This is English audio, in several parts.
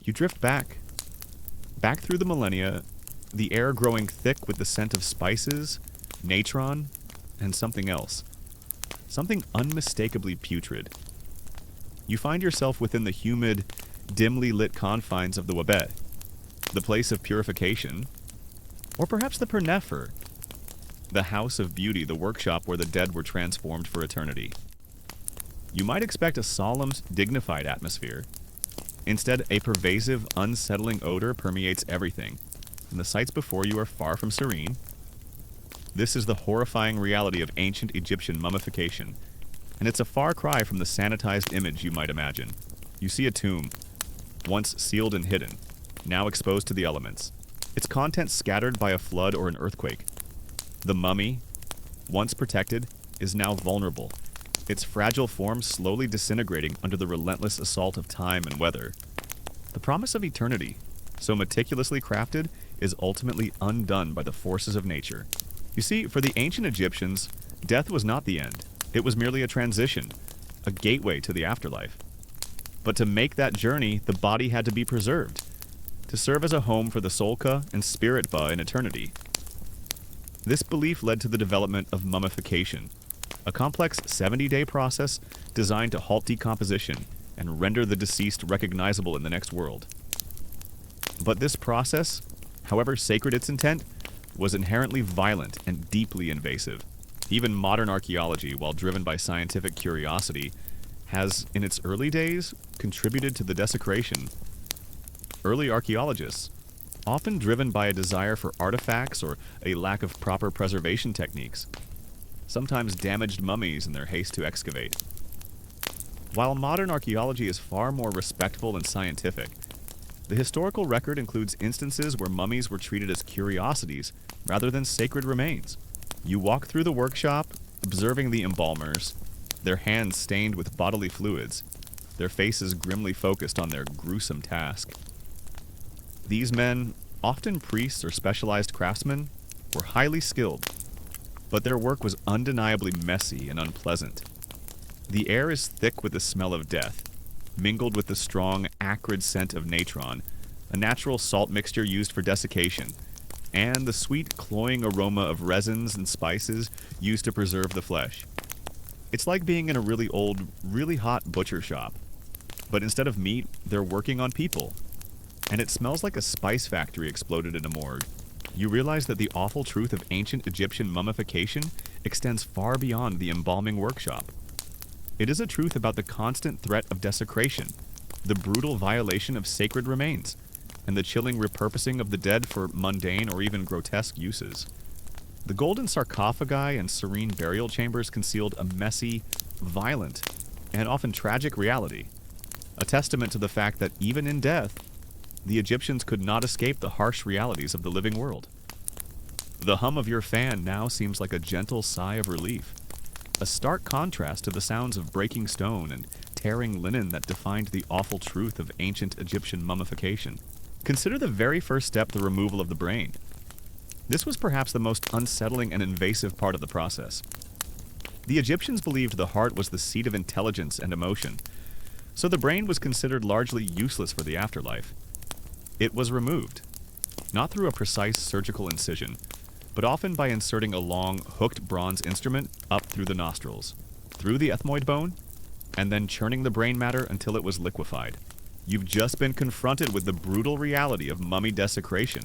You drift back through the millennia, the air growing thick with the scent of spices, natron, and something else. Something unmistakably putrid. You find yourself within the humid, dimly lit confines of the Wabet, the place of purification, or perhaps the Pernefer, the house of beauty, the workshop where the dead were transformed for eternity. You might expect a solemn, dignified atmosphere. Instead, a pervasive, unsettling odor permeates everything, and the sights before you are far from serene. This is the horrifying reality of ancient Egyptian mummification, and it's a far cry from the sanitized image you might imagine. You see a tomb, once sealed and hidden, now exposed to the elements, its contents scattered by a flood or an earthquake. The mummy, once protected, is now vulnerable, its fragile form slowly disintegrating under the relentless assault of time and weather. The promise of eternity, so meticulously crafted, is ultimately undone by the forces of nature. You see, for the ancient Egyptians, death was not the end. It was merely a transition, a gateway to the afterlife. But to make that journey, the body had to be preserved, to serve as a home for the Solka and Spirit Ba in eternity. This belief led to the development of mummification, a complex 70-day process designed to halt decomposition and render the deceased recognizable in the next world. But this process, however sacred its intent, was inherently violent and deeply invasive. Even modern archaeology, while driven by scientific curiosity, has, in its early days, contributed to the desecration. Early archaeologists, often driven by a desire for artifacts or a lack of proper preservation techniques, sometimes damaged mummies in their haste to excavate. While modern archaeology is far more respectful and scientific, the historical record includes instances where mummies were treated as curiosities rather than sacred remains. You walk through the workshop, observing the embalmers, their hands stained with bodily fluids, their faces grimly focused on their gruesome task. These men, often priests or specialized craftsmen, were highly skilled, but their work was undeniably messy and unpleasant. The air is thick with the smell of death, mingled with the strong, acrid scent of natron, a natural salt mixture used for desiccation, and the sweet, cloying aroma of resins and spices used to preserve the flesh. It's like being in a really old, really hot butcher shop, but instead of meat, they're working on people. And it smells like a spice factory exploded in a morgue. You realize that the awful truth of ancient Egyptian mummification extends far beyond the embalming workshop. It is a truth about the constant threat of desecration, the brutal violation of sacred remains, and the chilling repurposing of the dead for mundane or even grotesque uses. The golden sarcophagi and serene burial chambers concealed a messy, violent, and often tragic reality, a testament to the fact that even in death, the Egyptians could not escape the harsh realities of the living world. The hum of your fan now seems like a gentle sigh of relief, a stark contrast to the sounds of breaking stone and tearing linen that defined the awful truth of ancient Egyptian mummification. Consider the very first step, the removal of the brain. This was perhaps the most unsettling and invasive part of the process. The Egyptians believed the heart was the seat of intelligence and emotion, so the brain was considered largely useless for the afterlife. It was removed, not through a precise surgical incision, but often by inserting a long, hooked bronze instrument up through the nostrils, through the ethmoid bone, and then churning the brain matter until it was liquefied. You've just been confronted with the brutal reality of mummy desecration.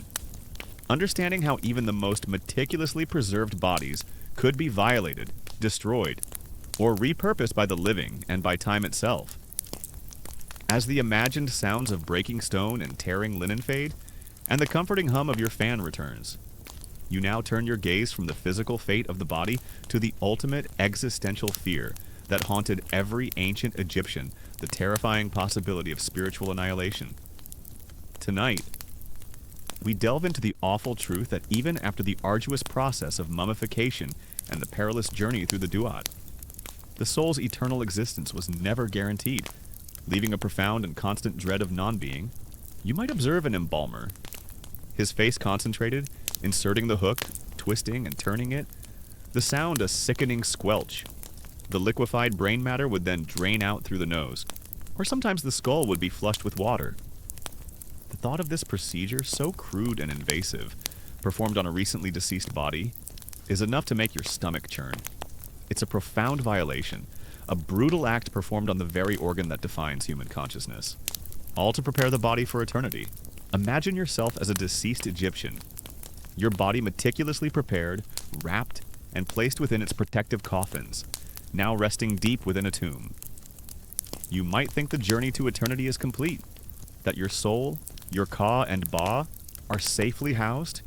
Understanding how even the most meticulously preserved bodies could be violated, destroyed, or repurposed by the living and by time itself. As the imagined sounds of breaking stone and tearing linen fade, and the comforting hum of your fan returns, you now turn your gaze from the physical fate of the body to the ultimate existential fear that haunted every ancient Egyptian, the terrifying possibility of spiritual annihilation. Tonight, we delve into the awful truth that even after the arduous process of mummification and the perilous journey through the Duat, the soul's eternal existence was never guaranteed, leaving a profound and constant dread of non-being. You might observe an embalmer, his face concentrated, inserting the hook, twisting and turning it, the sound a sickening squelch. The liquefied brain matter would then drain out through the nose, or sometimes the skull would be flushed with water. The thought of this procedure, so crude and invasive, performed on a recently deceased body, is enough to make your stomach churn. It's a profound violation, a brutal act performed on the very organ that defines human consciousness, all to prepare the body for eternity. Imagine yourself as a deceased Egyptian, your body meticulously prepared, wrapped, and placed within its protective coffins, now resting deep within a tomb. You might think the journey to eternity is complete, that your soul, your ka and ba, are safely housed,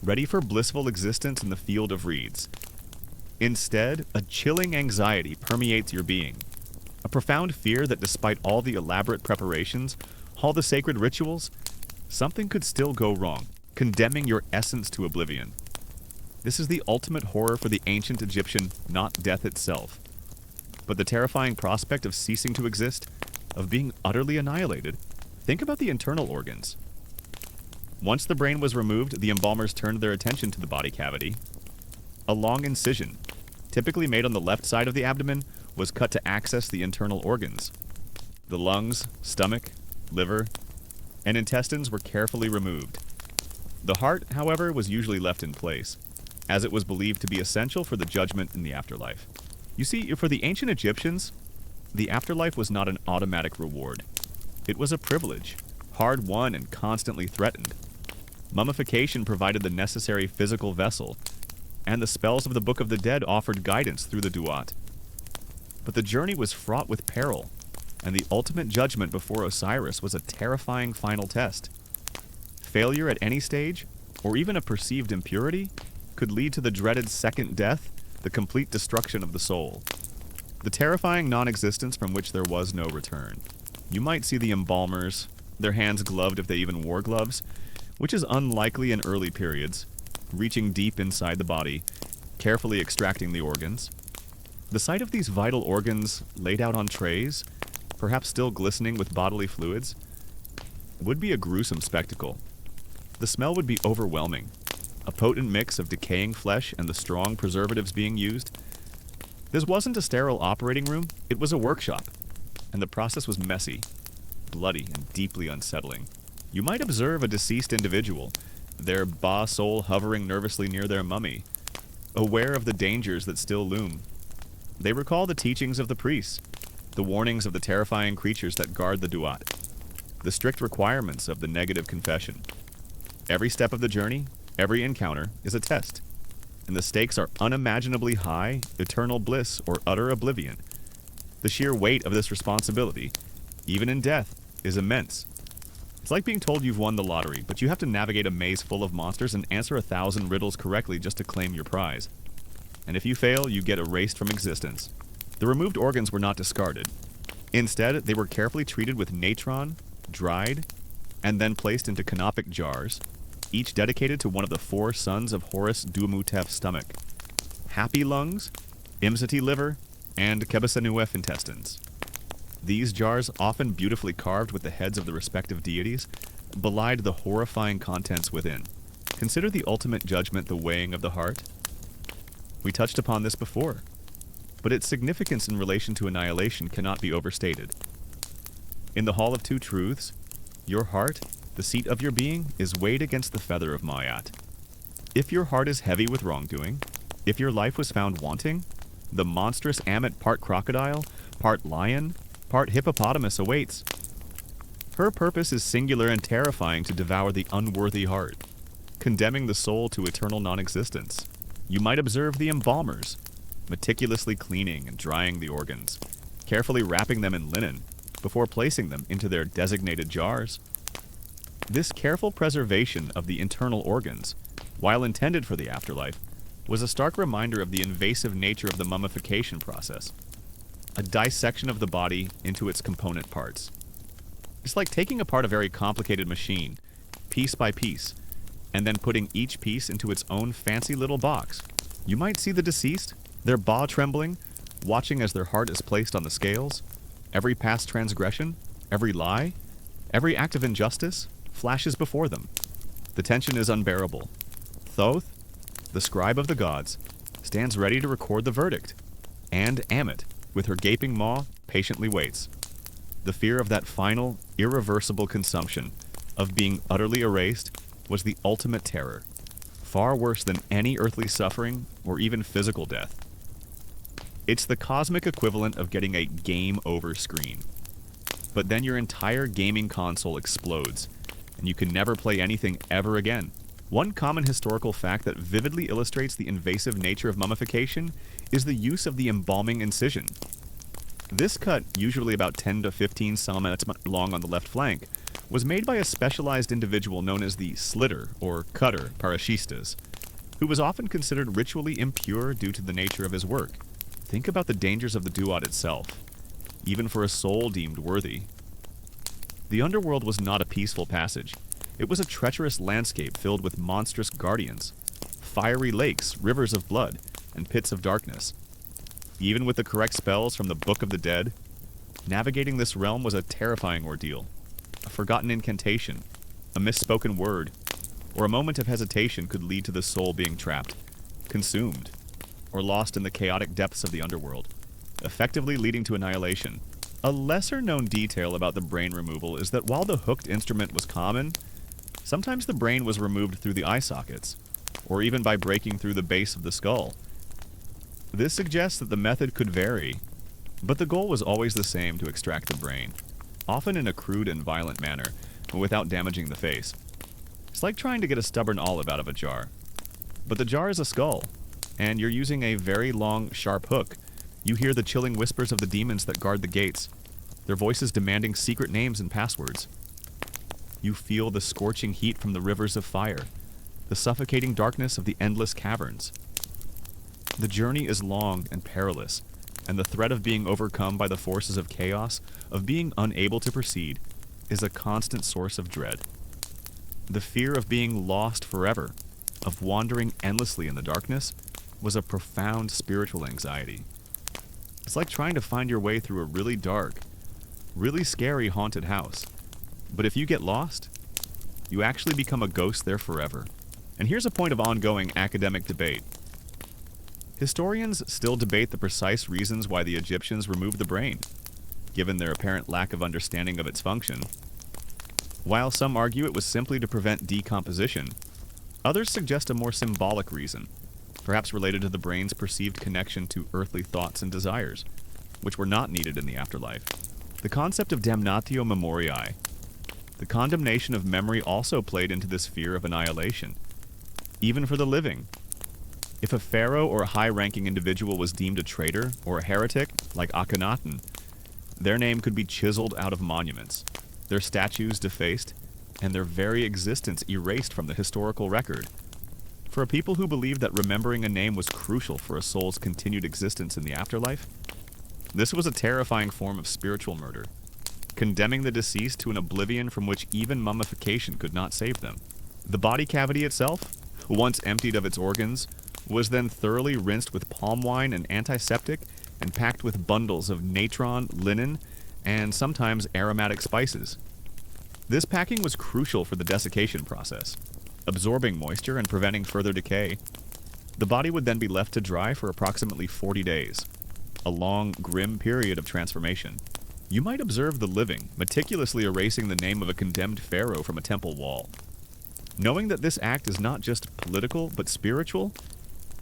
ready for blissful existence in the field of reeds. Instead, a chilling anxiety permeates your being, a profound fear that despite all the elaborate preparations, all the sacred rituals, something could still go wrong, condemning your essence to oblivion. This is the ultimate horror for the ancient Egyptian, not death itself, but the terrifying prospect of ceasing to exist, of being utterly annihilated. Think about the internal organs. Once the brain was removed, the embalmers turned their attention to the body cavity. A long incision, typically made on the left side of the abdomen, was cut to access the internal organs. The lungs, stomach, liver, and intestines were carefully removed. The heart, however, was usually left in place, as it was believed to be essential for the judgment in the afterlife. You see, for the ancient Egyptians, the afterlife was not an automatic reward. It was a privilege, hard-won and constantly threatened. Mummification provided the necessary physical vessel, and the spells of the Book of the Dead offered guidance through the duat. But the journey was fraught with peril, and the ultimate judgment before Osiris was a terrifying final test. Failure at any stage, or even a perceived impurity, could lead to the dreaded second death, the complete destruction of the soul. The terrifying non-existence from which there was no return. You might see the embalmers, their hands gloved if they even wore gloves, which is unlikely in early periods, reaching deep inside the body, carefully extracting the organs. The sight of these vital organs laid out on trays, perhaps still glistening with bodily fluids, would be a gruesome spectacle. The smell would be overwhelming, a potent mix of decaying flesh and the strong preservatives being used. This wasn't a sterile operating room, it was a workshop, and the process was messy, bloody, and deeply unsettling. You might observe a deceased individual, their ba soul hovering nervously near their mummy, aware of the dangers that still loom. They recall the teachings of the priests, the warnings of the terrifying creatures that guard the duat, the strict requirements of the negative confession. Every step of the journey, every encounter, is a test, and the stakes are unimaginably high, eternal bliss or utter oblivion. The sheer weight of this responsibility, even in death, is immense. It's like being told you've won the lottery, but you have to navigate a maze full of monsters and answer 1,000 riddles correctly just to claim your prize. And if you fail, you get erased from existence. The removed organs were not discarded. Instead, they were carefully treated with natron, dried, and then placed into canopic jars, each dedicated to one of the 4 sons of Horus Duamutef's stomach: Happy lungs, Imseti liver, and Kebesenuef intestines. These jars, often beautifully carved with the heads of the respective deities, belied the horrifying contents within. Consider the ultimate judgment the weighing of the heart. We touched upon this before, but its significance in relation to annihilation cannot be overstated. In the Hall of Two Truths, your heart, the seat of your being, is weighed against the feather of Mayat. If your heart is heavy with wrongdoing, if your life was found wanting, the monstrous Ammit, part crocodile, part lion, part hippopotamus, awaits. Her purpose is singular and terrifying to devour the unworthy heart, condemning the soul to eternal non-existence. You might observe the embalmers, meticulously cleaning and drying the organs, carefully wrapping them in linen before placing them into their designated jars. This careful preservation of the internal organs, while intended for the afterlife, was a stark reminder of the invasive nature of the mummification process, a dissection of the body into its component parts. It's like taking apart a very complicated machine, piece by piece, and then putting each piece into its own fancy little box. You might see the deceased, their jaw trembling, watching as their heart is placed on the scales. Every past transgression, every lie, every act of injustice flashes before them. The tension is unbearable. Thoth, the scribe of the gods, stands ready to record the verdict, and Ammit, with her gaping maw, patiently waits. The fear of that final, irreversible consumption of being utterly erased was the ultimate terror, far worse than any earthly suffering or even physical death. It's the cosmic equivalent of getting a game over screen. But then your entire gaming console explodes, and you can never play anything ever again. One common historical fact that vividly illustrates the invasive nature of mummification is the use of the embalming incision. This cut, usually about 10 to 15 centimeters long on the left flank, was made by a specialized individual known as the slitter or cutter parashistas, who was often considered ritually impure due to the nature of his work. Think about the dangers of the duat itself, even for a soul deemed worthy. The underworld was not a peaceful passage. It was a treacherous landscape filled with monstrous guardians, fiery lakes, rivers of blood, and pits of darkness. Even with the correct spells from the Book of the Dead, navigating this realm was a terrifying ordeal. A forgotten incantation, a misspoken word, or a moment of hesitation could lead to the soul being trapped, consumed, or lost in the chaotic depths of the underworld, effectively leading to annihilation. A lesser-known detail about the brain removal is that while the hooked instrument was common, sometimes the brain was removed through the eye sockets, or even by breaking through the base of the skull. This suggests that the method could vary, but the goal was always the same: to extract the brain, often in a crude and violent manner, without damaging the face. It's like trying to get a stubborn olive out of a jar. But the jar is a skull, and you're using a very long, sharp hook. You hear the chilling whispers of the demons that guard the gates, their voices demanding secret names and passwords. You feel the scorching heat from the rivers of fire, the suffocating darkness of the endless caverns. The journey is long and perilous, and the threat of being overcome by the forces of chaos, of being unable to proceed, is a constant source of dread. The fear of being lost forever, of wandering endlessly in the darkness, was a profound spiritual anxiety. It's like trying to find your way through a really dark, really scary haunted house. But if you get lost, you actually become a ghost there forever. And here's a point of ongoing academic debate. Historians still debate the precise reasons why the Egyptians removed the brain, given their apparent lack of understanding of its function. While some argue it was simply to prevent decomposition, others suggest a more symbolic reason, perhaps related to the brain's perceived connection to earthly thoughts and desires, which were not needed in the afterlife. The concept of damnatio memoriae, the condemnation of memory, also played into this fear of annihilation, even for the living. If a pharaoh or a high-ranking individual was deemed a traitor or a heretic, like Akhenaten, their name could be chiseled out of monuments, their statues defaced, and their very existence erased from the historical record. For a people who believed that remembering a name was crucial for a soul's continued existence in the afterlife, this was a terrifying form of spiritual murder, condemning the deceased to an oblivion from which even mummification could not save them. The body cavity itself, once emptied of its organs, was then thoroughly rinsed with palm wine and antiseptic and packed with bundles of natron, linen, and sometimes aromatic spices. This packing was crucial for the desiccation process, absorbing moisture and preventing further decay. The body would then be left to dry for approximately 40 days, a long, grim period of transformation. You might observe the living meticulously erasing the name of a condemned pharaoh from a temple wall. Knowing that this act is not just political but spiritual,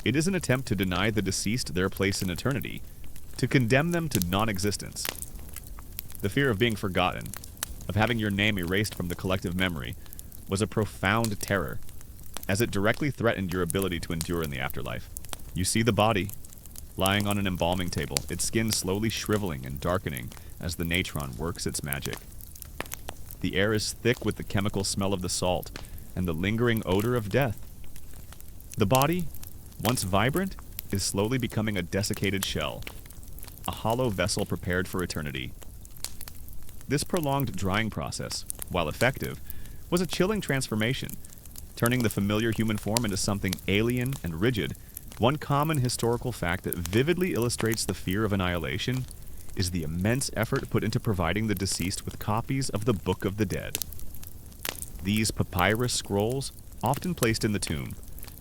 it is an attempt to deny the deceased their place in eternity, to condemn them to non-existence. The fear of being forgotten, of having your name erased from the collective memory, was a profound terror, as it directly threatened your ability to endure in the afterlife. You see the body, lying on an embalming table, its skin slowly shriveling and darkening as the natron works its magic. The air is thick with the chemical smell of the salt and the lingering odor of death. The body, once vibrant, is slowly becoming a desiccated shell, a hollow vessel prepared for eternity. This prolonged drying process, while effective, was a chilling transformation, turning the familiar human form into something alien and rigid. One common historical fact that vividly illustrates the fear of annihilation is the immense effort put into providing the deceased with copies of the Book of the Dead. These papyrus scrolls, often placed in the tomb,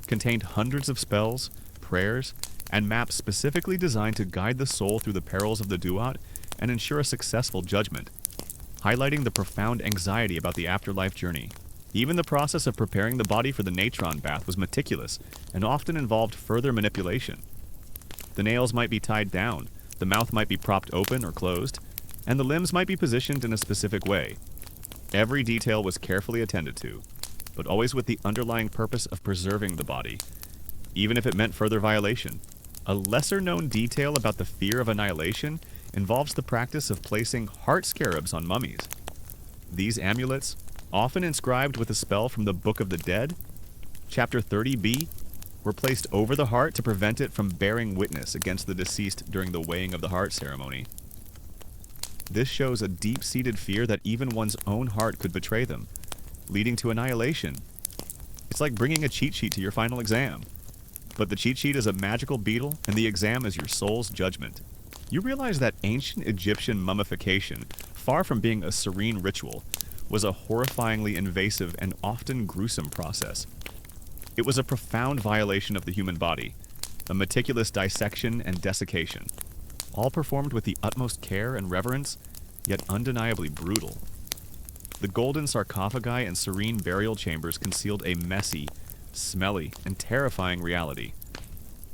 contained hundreds of spells, prayers, and maps specifically designed to guide the soul through the perils of the duat and ensure a successful judgment. highlighting the profound anxiety about the afterlife journey. Even the process of preparing the body for the natron bath was meticulous and often involved further manipulation. The nails might be tied down, the mouth might be propped open or closed, and the limbs might be positioned in a specific way. Every detail was carefully attended to, but always with the underlying purpose of preserving the body, even if it meant further violation. A lesser-known detail about the fear of annihilation involves the practice of placing heart scarabs on mummies. These amulets, often inscribed with a spell from the Book of the Dead, Chapter 30b, were placed over the heart to prevent it from bearing witness against the deceased during the weighing of the heart ceremony. This shows a deep-seated fear that even one's own heart could betray them, leading to annihilation. It's like bringing a cheat sheet to your final exam. But the cheat sheet is a magical beetle, and the exam is your soul's judgment. You realize that ancient Egyptian mummification, far from being a serene ritual, was a horrifyingly invasive and often gruesome process. It was a profound violation of the human body, a meticulous dissection and desiccation, all performed with the utmost care and reverence, yet undeniably brutal. The golden sarcophagi and serene burial chambers concealed a messy, smelly, and terrifying reality,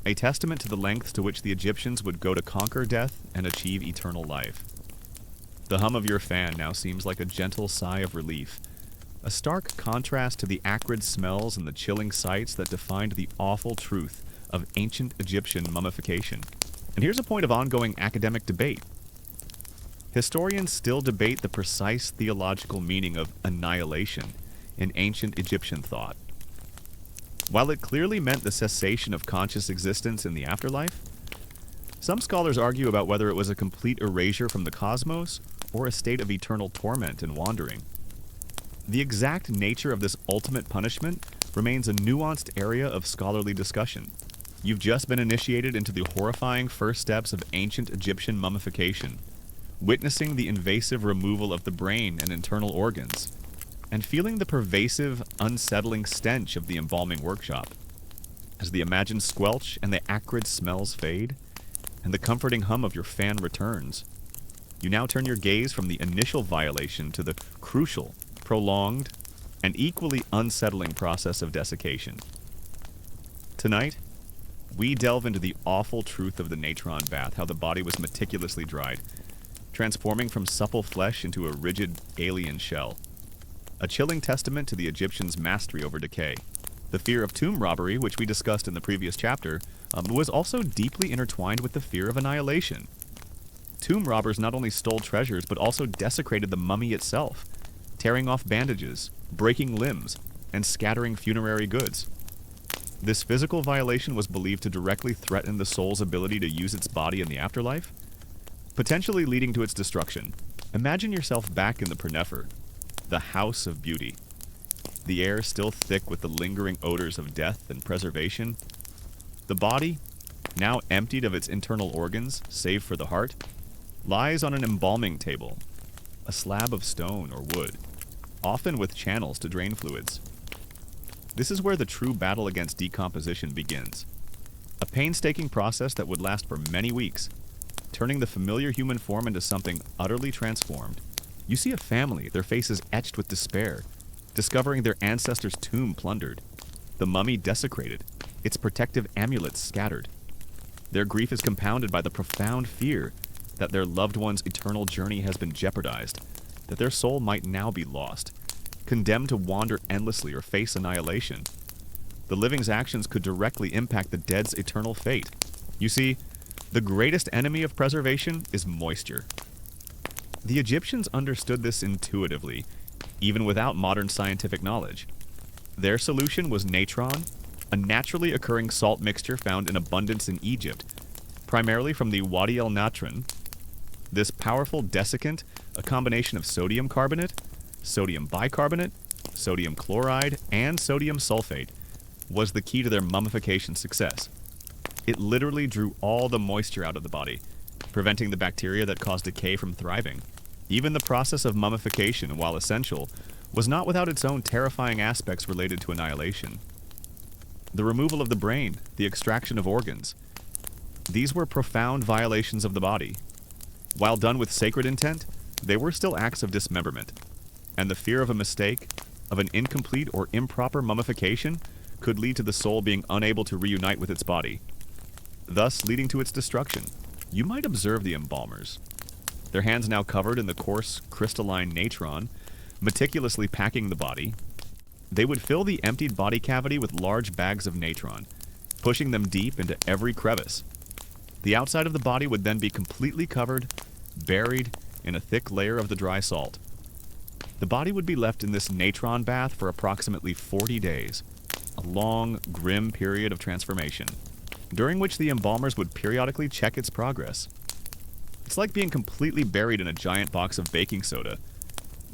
a testament to the lengths to which the Egyptians would go to conquer death and achieve eternal life. The hum of your fan now seems like a gentle sigh of relief, a stark contrast to the acrid smells and the chilling sights that defined the awful truth of ancient Egyptian mummification. And here's a point of ongoing academic debate. Historians still debate the precise theological meaning of annihilation in ancient Egyptian thought. While it clearly meant the cessation of conscious existence in the afterlife, some scholars argue about whether it was a complete erasure from the cosmos or a state of eternal torment and wandering. The exact nature of this ultimate punishment remains a nuanced area of scholarly discussion. You've just been initiated into the horrifying first steps of ancient Egyptian mummification, witnessing the invasive removal of the brain and internal organs, and feeling the pervasive, unsettling stench of the embalming workshop. As the imagined squelch and the acrid smells fade, and the comforting hum of your fan returns, you now turn your gaze from the initial violation to the crucial, prolonged, and equally unsettling process of desiccation. Tonight, we delve into the awful truth of the natron bath, how the body was meticulously dried, transforming from supple flesh into a rigid alien shell. A chilling testament to the Egyptians' mastery over decay. The fear of tomb robbery, which we discussed in the previous chapter, was also deeply intertwined with the fear of annihilation. Tomb robbers not only stole treasures, but also desecrated the mummy itself, tearing off bandages, breaking limbs, and scattering funerary goods. This physical violation was believed to directly threaten the soul's ability to use its body in the afterlife, potentially leading to its destruction. Imagine yourself back in the Pernefer, the House of Beauty. The air still thick with the lingering odors of death and preservation. The body, now emptied of its internal organs, save for the heart, lies on an embalming table, a slab of stone or wood, often with channels to drain fluids. This is where the true battle against decomposition begins. A painstaking process that would last for many weeks, turning the familiar human form into something utterly transformed. You see a family, their faces etched with despair, discovering their ancestors' tomb plundered, the mummy desecrated, its protective amulets scattered. Their grief is compounded by the profound fear that their loved one's eternal journey has been jeopardized, that their soul might now be lost, condemned to wander endlessly or face annihilation. The living's actions could directly impact the dead's eternal fate. You see, the greatest enemy of preservation is moisture. The Egyptians understood this intuitively, even without modern scientific knowledge. Their solution was natron, a naturally occurring salt mixture found in abundance in Egypt, primarily from the Wadi el-Natron. This powerful desiccant, a combination of sodium carbonate, sodium bicarbonate, sodium chloride, and sodium sulfate, was the key to their mummification success. It literally drew all the moisture out of the body, preventing the bacteria that cause decay from thriving. Even the process of mummification, while essential, was not without its own terrifying aspects related to annihilation. The removal of the brain, the extraction of organs. These were profound violations of the body. While done with sacred intent, they were still acts of dismemberment, and the fear of a mistake, of an incomplete or improper mummification, could lead to the soul being unable to reunite with its body, thus leading to its destruction. You might observe the embalmers, their hands now covered in the coarse, crystalline natron, meticulously packing the body. They would fill the emptied body cavity with large bags of natron, pushing them deep into every crevice. The outside of the body would then be completely covered, buried in a thick layer of the dry salt. The body would be left in this natron bath for approximately 40 days, a long, grim period of transformation, during which the embalmers would periodically check its progress. It's like being completely buried in a giant box of baking soda,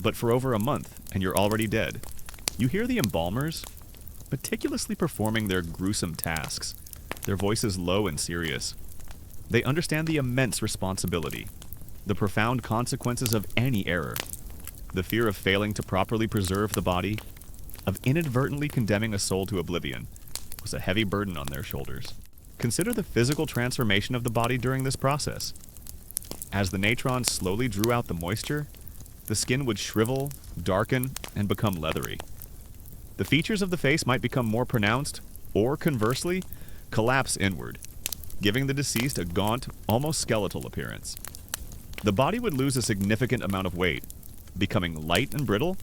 but for over a month, and you're already dead. You hear the embalmers meticulously performing their gruesome tasks, their voices low and serious. They understand the immense responsibility, the profound consequences of any error, the fear of failing to properly preserve the body, of inadvertently condemning a soul to oblivion, was a heavy burden on their shoulders. Consider the physical transformation of the body during this process. As the natron slowly drew out the moisture, the skin would shrivel, darken, and become leathery. The features of the face might become more pronounced, or conversely, collapse inward, giving the deceased a gaunt, almost skeletal appearance. The body would lose a significant amount of weight, becoming light and brittle.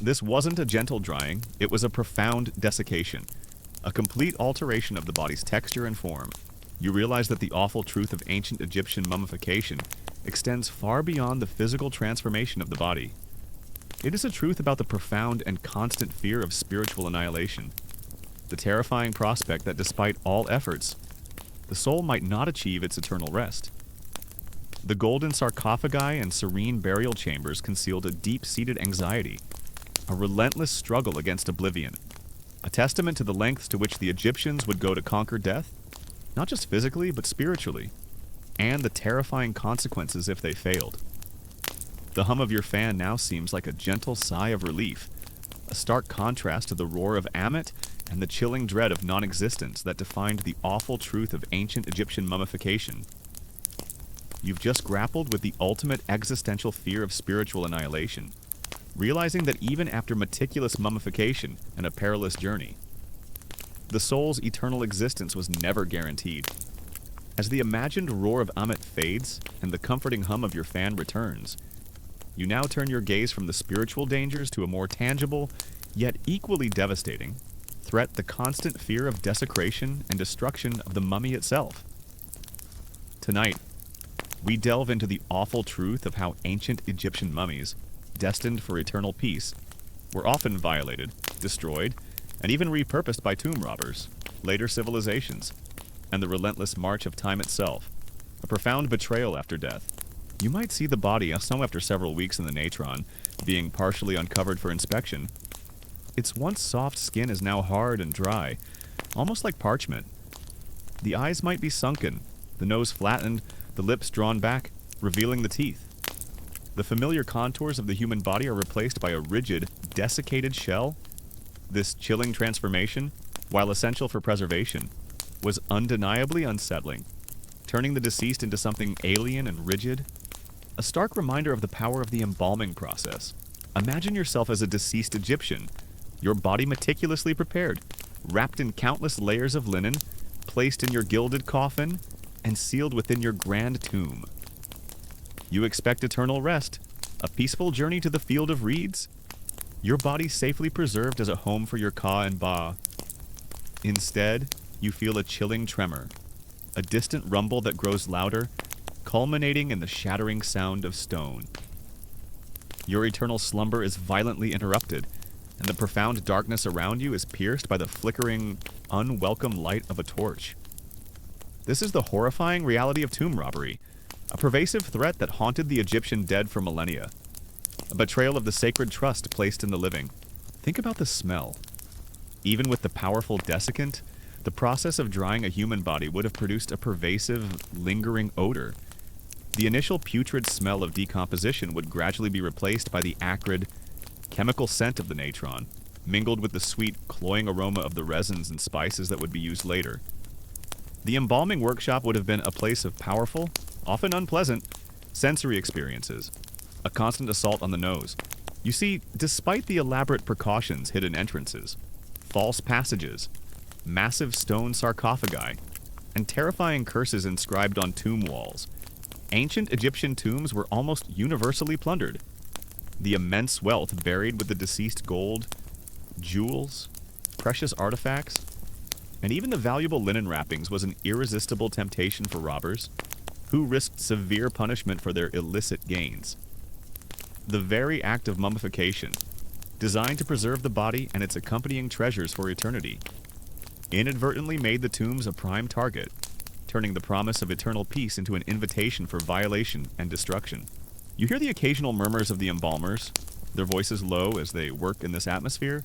This wasn't a gentle drying, it was a profound desiccation, a complete alteration of the body's texture and form. You realize that the awful truth of ancient Egyptian mummification extends far beyond the physical transformation of the body. It is a truth about the profound and constant fear of spiritual annihilation, the terrifying prospect that despite all efforts, the soul might not achieve its eternal rest. The golden sarcophagi and serene burial chambers concealed a deep-seated anxiety, a relentless struggle against oblivion, a testament to the lengths to which the Egyptians would go to conquer death, not just physically, but spiritually, and the terrifying consequences if they failed. The hum of your fan now seems like a gentle sigh of relief, a stark contrast to the roar of Ammit and the chilling dread of non-existence that defined the awful truth of ancient Egyptian mummification. You've just grappled with the ultimate existential fear of spiritual annihilation, realizing that even after meticulous mummification and a perilous journey, the soul's eternal existence was never guaranteed. As the imagined roar of Ammit fades and the comforting hum of your fan returns, you now turn your gaze from the spiritual dangers to a more tangible, yet equally devastating, threat: the constant fear of desecration and destruction of the mummy itself. Tonight, we delve into the awful truth of how ancient Egyptian mummies, destined for eternal peace, were often violated, destroyed, and even repurposed by tomb robbers, later civilizations, and the relentless march of time itself, a profound betrayal after death. You might see the body, some after several weeks in the natron, being partially uncovered for inspection. Its once soft skin is now hard and dry, almost like parchment. The eyes might be sunken, the nose flattened, the lips drawn back, revealing the teeth. The familiar contours of the human body are replaced by a rigid, desiccated shell. This chilling transformation, while essential for preservation, was undeniably unsettling, turning the deceased into something alien and rigid. A stark reminder of the power of the embalming process. Imagine yourself as a deceased Egyptian, your body meticulously prepared, wrapped in countless layers of linen, placed in your gilded coffin, and sealed within your grand tomb. You expect eternal rest, a peaceful journey to the field of reeds, your body safely preserved as a home for your Ka and Ba. Instead, you feel a chilling tremor, a distant rumble that grows louder, culminating in the shattering sound of stone. Your eternal slumber is violently interrupted, and the profound darkness around you is pierced by the flickering, unwelcome light of a torch. This is the horrifying reality of tomb robbery, a pervasive threat that haunted the Egyptian dead for millennia, a betrayal of the sacred trust placed in the living. Think about the smell. Even with the powerful desiccant, the process of drying a human body would have produced a pervasive, lingering odor. The initial putrid smell of decomposition would gradually be replaced by the acrid, chemical scent of the natron, mingled with the sweet, cloying aroma of the resins and spices that would be used later. The embalming workshop would have been a place of powerful, often unpleasant, Sensory experiences. A constant assault on the nose. You see, despite the elaborate precautions, hidden entrances, false passages, massive stone sarcophagi, and terrifying curses inscribed on tomb walls, ancient Egyptian tombs were almost universally plundered. The immense wealth buried with the deceased gold, jewels, precious artifacts, and even the valuable linen wrappings was an irresistible temptation for robbers, who risked severe punishment for their illicit gains. The very act of mummification, designed to preserve the body and its accompanying treasures for eternity, inadvertently made the tombs a prime target, turning the promise of eternal peace into an invitation for violation and destruction. You hear the occasional murmurs of the embalmers, their voices low as they work in this atmosphere.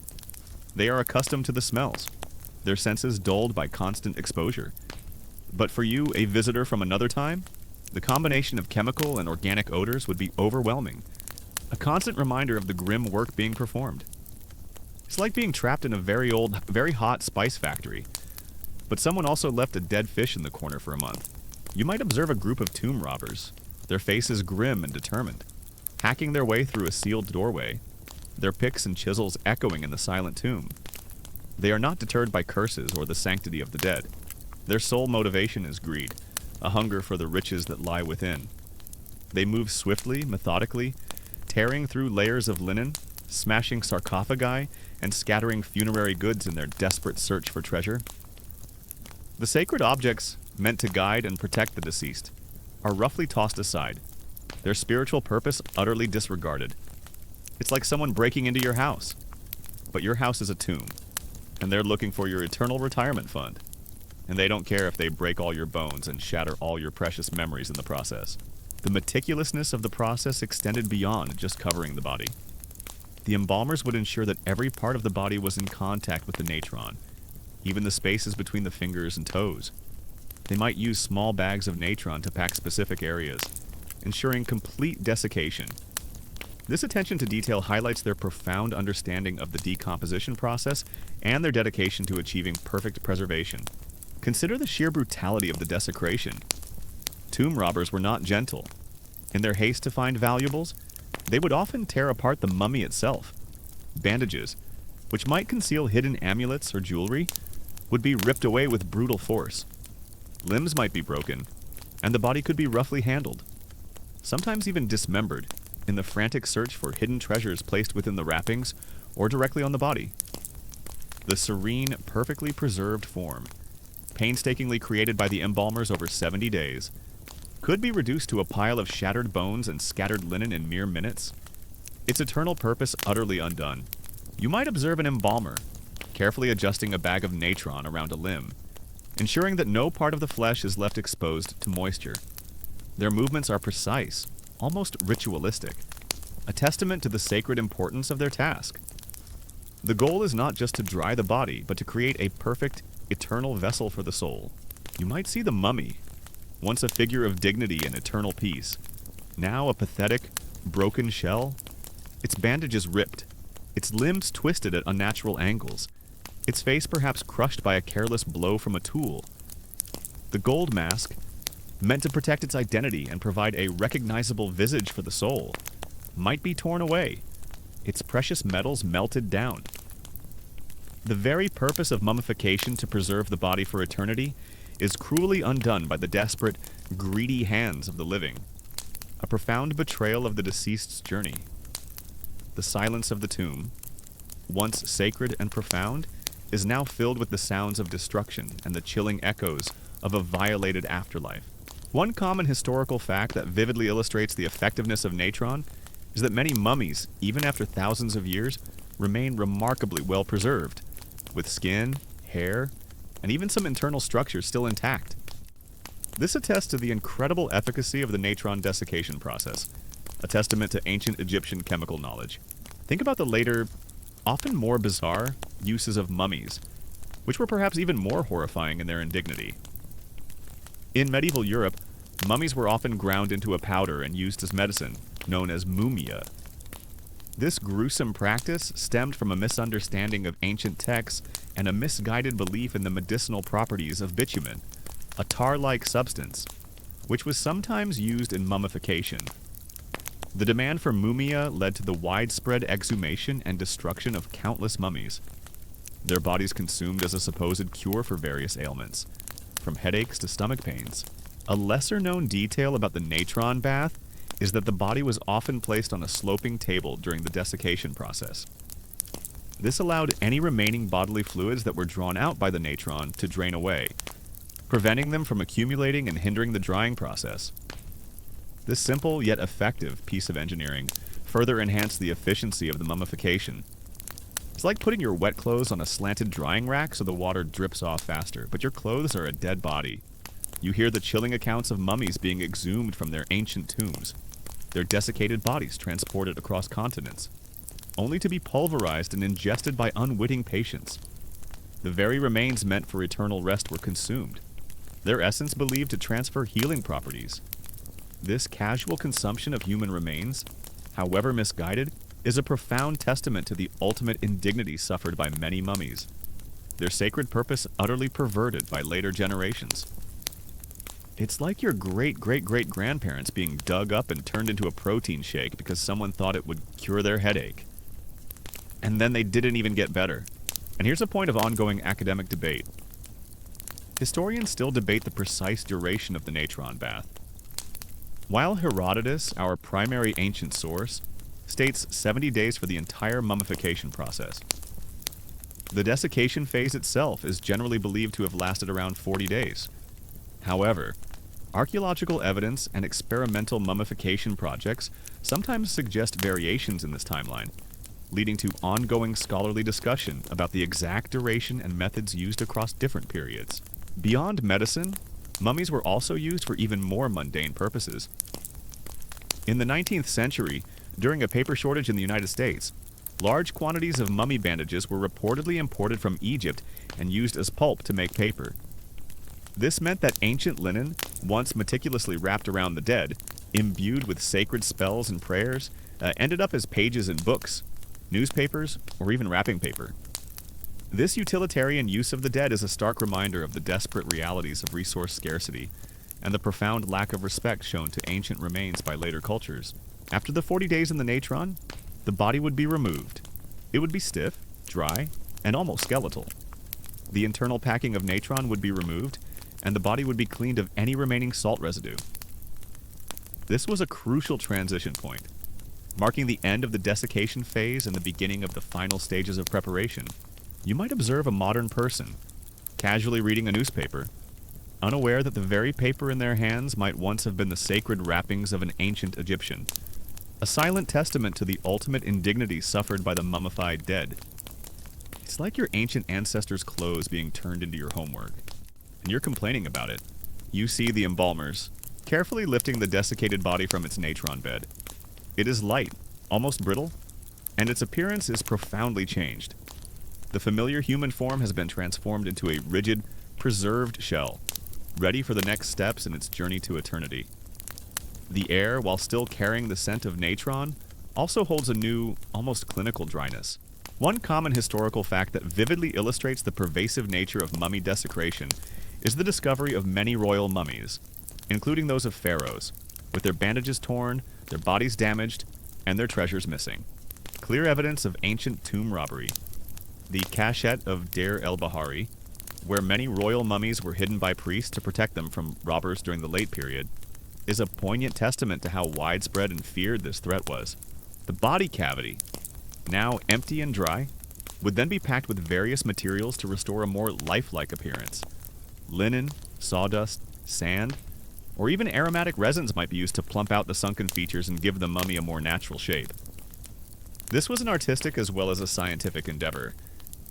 They are accustomed to the smells, their senses dulled by constant exposure. But for you, a visitor from another time, the combination of chemical and organic odors would be overwhelming, a constant reminder of the grim work being performed. It's like being trapped in a very old, very hot spice factory, but someone also left a dead fish in the corner for a month. You might observe a group of tomb robbers, their faces grim and determined, hacking their way through a sealed doorway, their picks and chisels echoing in the silent tomb. They are not deterred by curses or the sanctity of the dead. Their sole motivation is greed, a hunger for the riches that lie within. They move swiftly, methodically, tearing through layers of linen, smashing sarcophagi, and scattering funerary goods in their desperate search for treasure. The sacred objects, meant to guide and protect the deceased, are roughly tossed aside, their spiritual purpose utterly disregarded. It's like someone breaking into your house, but your house is a tomb, and they're looking for your eternal retirement fund, and they don't care if they break all your bones and shatter all your precious memories in the process. The meticulousness of the process extended beyond just covering the body. The embalmers would ensure that every part of the body was in contact with the natron, even the spaces between the fingers and toes. They might use small bags of natron to pack specific areas, ensuring complete desiccation. This attention to detail highlights their profound understanding of the decomposition process and their dedication to achieving perfect preservation. Consider the sheer brutality of the desecration. Tomb robbers were not gentle. In their haste to find valuables, they would often tear apart the mummy itself. Bandages, which might conceal hidden amulets or jewelry, would be ripped away with brutal force. Limbs might be broken, and the body could be roughly handled, sometimes even dismembered, in the frantic search for hidden treasures placed within the wrappings or directly on the body. The serene, perfectly preserved form, painstakingly created by the embalmers over 70 days, could be reduced to a pile of shattered bones and scattered linen in mere minutes, its eternal purpose utterly undone. You might observe an embalmer, carefully adjusting a bag of natron around a limb, ensuring that no part of the flesh is left exposed to moisture. Their movements are precise, almost ritualistic, a testament to the sacred importance of their task. The goal is not just to dry the body, but to create a perfect, eternal vessel for the soul. You might see the mummy, once a figure of dignity and eternal peace, now a pathetic, broken shell, its bandages ripped, its limbs twisted at unnatural angles, its face perhaps crushed by a careless blow from a tool. The gold mask, meant to protect its identity and provide a recognizable visage for the soul, might be torn away, its precious metals melted down. The very purpose of mummification, to preserve the body for eternity, is cruelly undone by the desperate, greedy hands of the living, a profound betrayal of the deceased's journey. The silence of the tomb, once sacred and profound, is now filled with the sounds of destruction and the chilling echoes of a violated afterlife. One common historical fact that vividly illustrates the effectiveness of natron is that many mummies, even after thousands of years, remain remarkably well preserved, with skin, hair, and even some internal structures still intact. This attests to the incredible efficacy of the natron desiccation process, a testament to ancient Egyptian chemical knowledge. Think about the later, often more bizarre, uses of mummies, which were perhaps even more horrifying in their indignity. In medieval Europe, mummies were often ground into a powder and used as medicine, known as mumia. This gruesome practice stemmed from a misunderstanding of ancient texts and a misguided belief in the medicinal properties of bitumen, a tar-like substance. which was sometimes used in mummification. The demand for mumia led to the widespread exhumation and destruction of countless mummies, their bodies consumed as a supposed cure for various ailments, from headaches to stomach pains. A lesser-known detail about the natron bath is that the body was often placed on a sloping table during the desiccation process. This allowed any remaining bodily fluids that were drawn out by the natron to drain away, preventing them from accumulating and hindering the drying process. This simple yet effective piece of engineering further enhanced the efficiency of the mummification. It's like putting your wet clothes on a slanted drying rack so the water drips off faster, but your clothes are a dead body. You hear the chilling accounts of mummies being exhumed from their ancient tombs, their desiccated bodies transported across continents, only to be pulverized and ingested by unwitting patients. The very remains meant for eternal rest were consumed, their essence believed to transfer healing properties. This casual consumption of human remains, however misguided, is a profound testament to the ultimate indignity suffered by many mummies, their sacred purpose utterly perverted by later generations. It's like your great-great-great-grandparents being dug up and turned into a protein shake because someone thought it would cure their headache. And then they didn't even get better. And here's a point of ongoing academic debate. Historians still debate the precise duration of the natron bath. While Herodotus, our primary ancient source, states 70 days for the entire mummification process, the desiccation phase itself is generally believed to have lasted around 40 days. However, archaeological evidence and experimental mummification projects sometimes suggest variations in this timeline, leading to ongoing scholarly discussion about the exact duration and methods used across different periods. Beyond medicine, mummies were also used for even more mundane purposes. In the 19th century, during a paper shortage in the United States, large quantities of mummy bandages were reportedly imported from Egypt and used as pulp to make paper. This meant that ancient linen, once meticulously wrapped around the dead, imbued with sacred spells and prayers, ended up as pages in books, newspapers, or even wrapping paper. This utilitarian use of the dead is a stark reminder of the desperate realities of resource scarcity and the profound lack of respect shown to ancient remains by later cultures. After the 40 days in the natron, the body would be removed. It would be stiff, dry, and almost skeletal. The internal packing of natron would be removed, and the body would be cleaned of any remaining salt residue. This was a crucial transition point, marking the end of the desiccation phase and the beginning of the final stages of preparation. You might observe a modern person, casually reading a newspaper, unaware that the very paper in their hands might once have been the sacred wrappings of an ancient Egyptian, a silent testament to the ultimate indignities suffered by the mummified dead. It's like your ancient ancestors' clothes being turned into your homework, and you're complaining about it. You see the embalmers, carefully lifting the desiccated body from its natron bed. It is light, almost brittle, and its appearance is profoundly changed. The familiar human form has been transformed into a rigid, preserved shell, ready for the next steps in its journey to eternity. The air, while still carrying the scent of natron, also holds a new, almost clinical dryness. One common historical fact that vividly illustrates the pervasive nature of mummy desecration is the discovery of many royal mummies, including those of pharaohs, with their bandages torn, their bodies damaged, and their treasures missing. Clear evidence of ancient tomb robbery. The cachette of Deir el-Bahari, where many royal mummies were hidden by priests to protect them from robbers during the late period, is a poignant testament to how widespread and feared this threat was. The body cavity, now empty and dry, would then be packed with various materials to restore a more lifelike appearance. Linen, sawdust, sand, or even aromatic resins might be used to plump out the sunken features and give the mummy a more natural shape. This was an artistic as well as a scientific endeavor,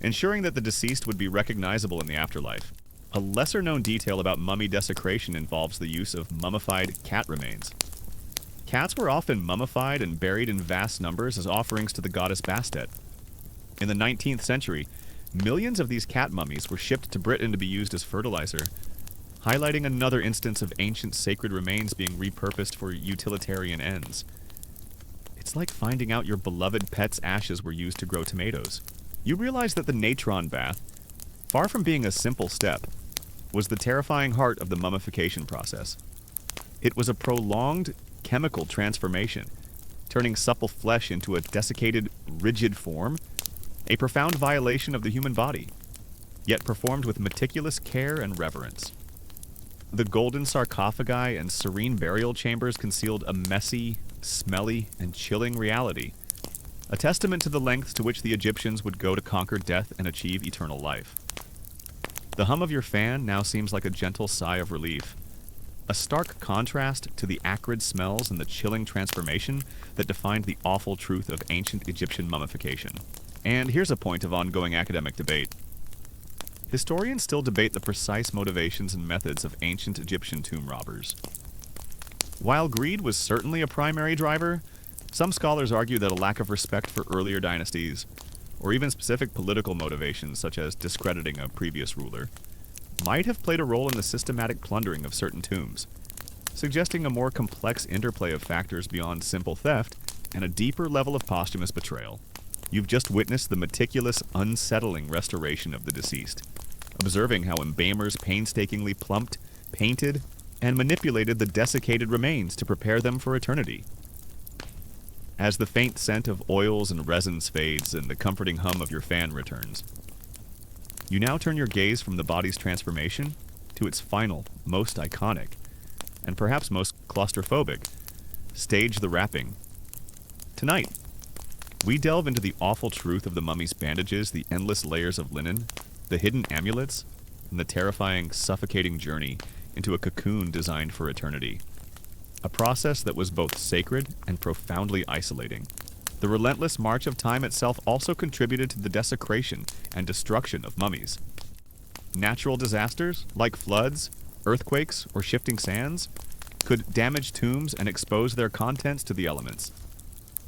ensuring that the deceased would be recognizable in the afterlife. A lesser-known detail about mummy desecration involves the use of mummified cat remains. Cats were often mummified and buried in vast numbers as offerings to the goddess Bastet. In the 19th century, millions of these cat mummies were shipped to Britain to be used as fertilizer, highlighting another instance of ancient sacred remains being repurposed for utilitarian ends. It's like finding out your beloved pet's ashes were used to grow tomatoes. You realize that the natron bath, far from being a simple step, was the terrifying heart of the mummification process. It was a prolonged chemical transformation, turning supple flesh into a desiccated, rigid form, a profound violation of the human body, yet performed with meticulous care and reverence. The golden sarcophagi and serene burial chambers concealed a messy, smelly, and chilling reality, a testament to the lengths to which the Egyptians would go to conquer death and achieve eternal life. The hum of your fan now seems like a gentle sigh of relief, a stark contrast to the acrid smells and the chilling transformation that defined the awful truth of ancient Egyptian mummification. And here's a point of ongoing academic debate. Historians still debate the precise motivations and methods of ancient Egyptian tomb robbers. While greed was certainly a primary driver, some scholars argue that a lack of respect for earlier dynasties, or even specific political motivations such as discrediting a previous ruler, might have played a role in the systematic plundering of certain tombs, suggesting a more complex interplay of factors beyond simple theft and a deeper level of posthumous betrayal. You've just witnessed the meticulous, unsettling restoration of the deceased, observing how embalmers painstakingly plumped, painted, and manipulated the desiccated remains to prepare them for eternity. As the faint scent of oils and resins fades and the comforting hum of your fan returns, you now turn your gaze from the body's transformation to its final, most iconic, and perhaps most claustrophobic, stage, the wrapping. Tonight, we delve into the awful truth of the mummy's bandages, the endless layers of linen, the hidden amulets, and the terrifying, suffocating journey into a cocoon designed for eternity. A process that was both sacred and profoundly isolating. The relentless march of time itself also contributed to the desecration and destruction of mummies. Natural disasters, like floods, earthquakes, or shifting sands, could damage tombs and expose their contents to the elements.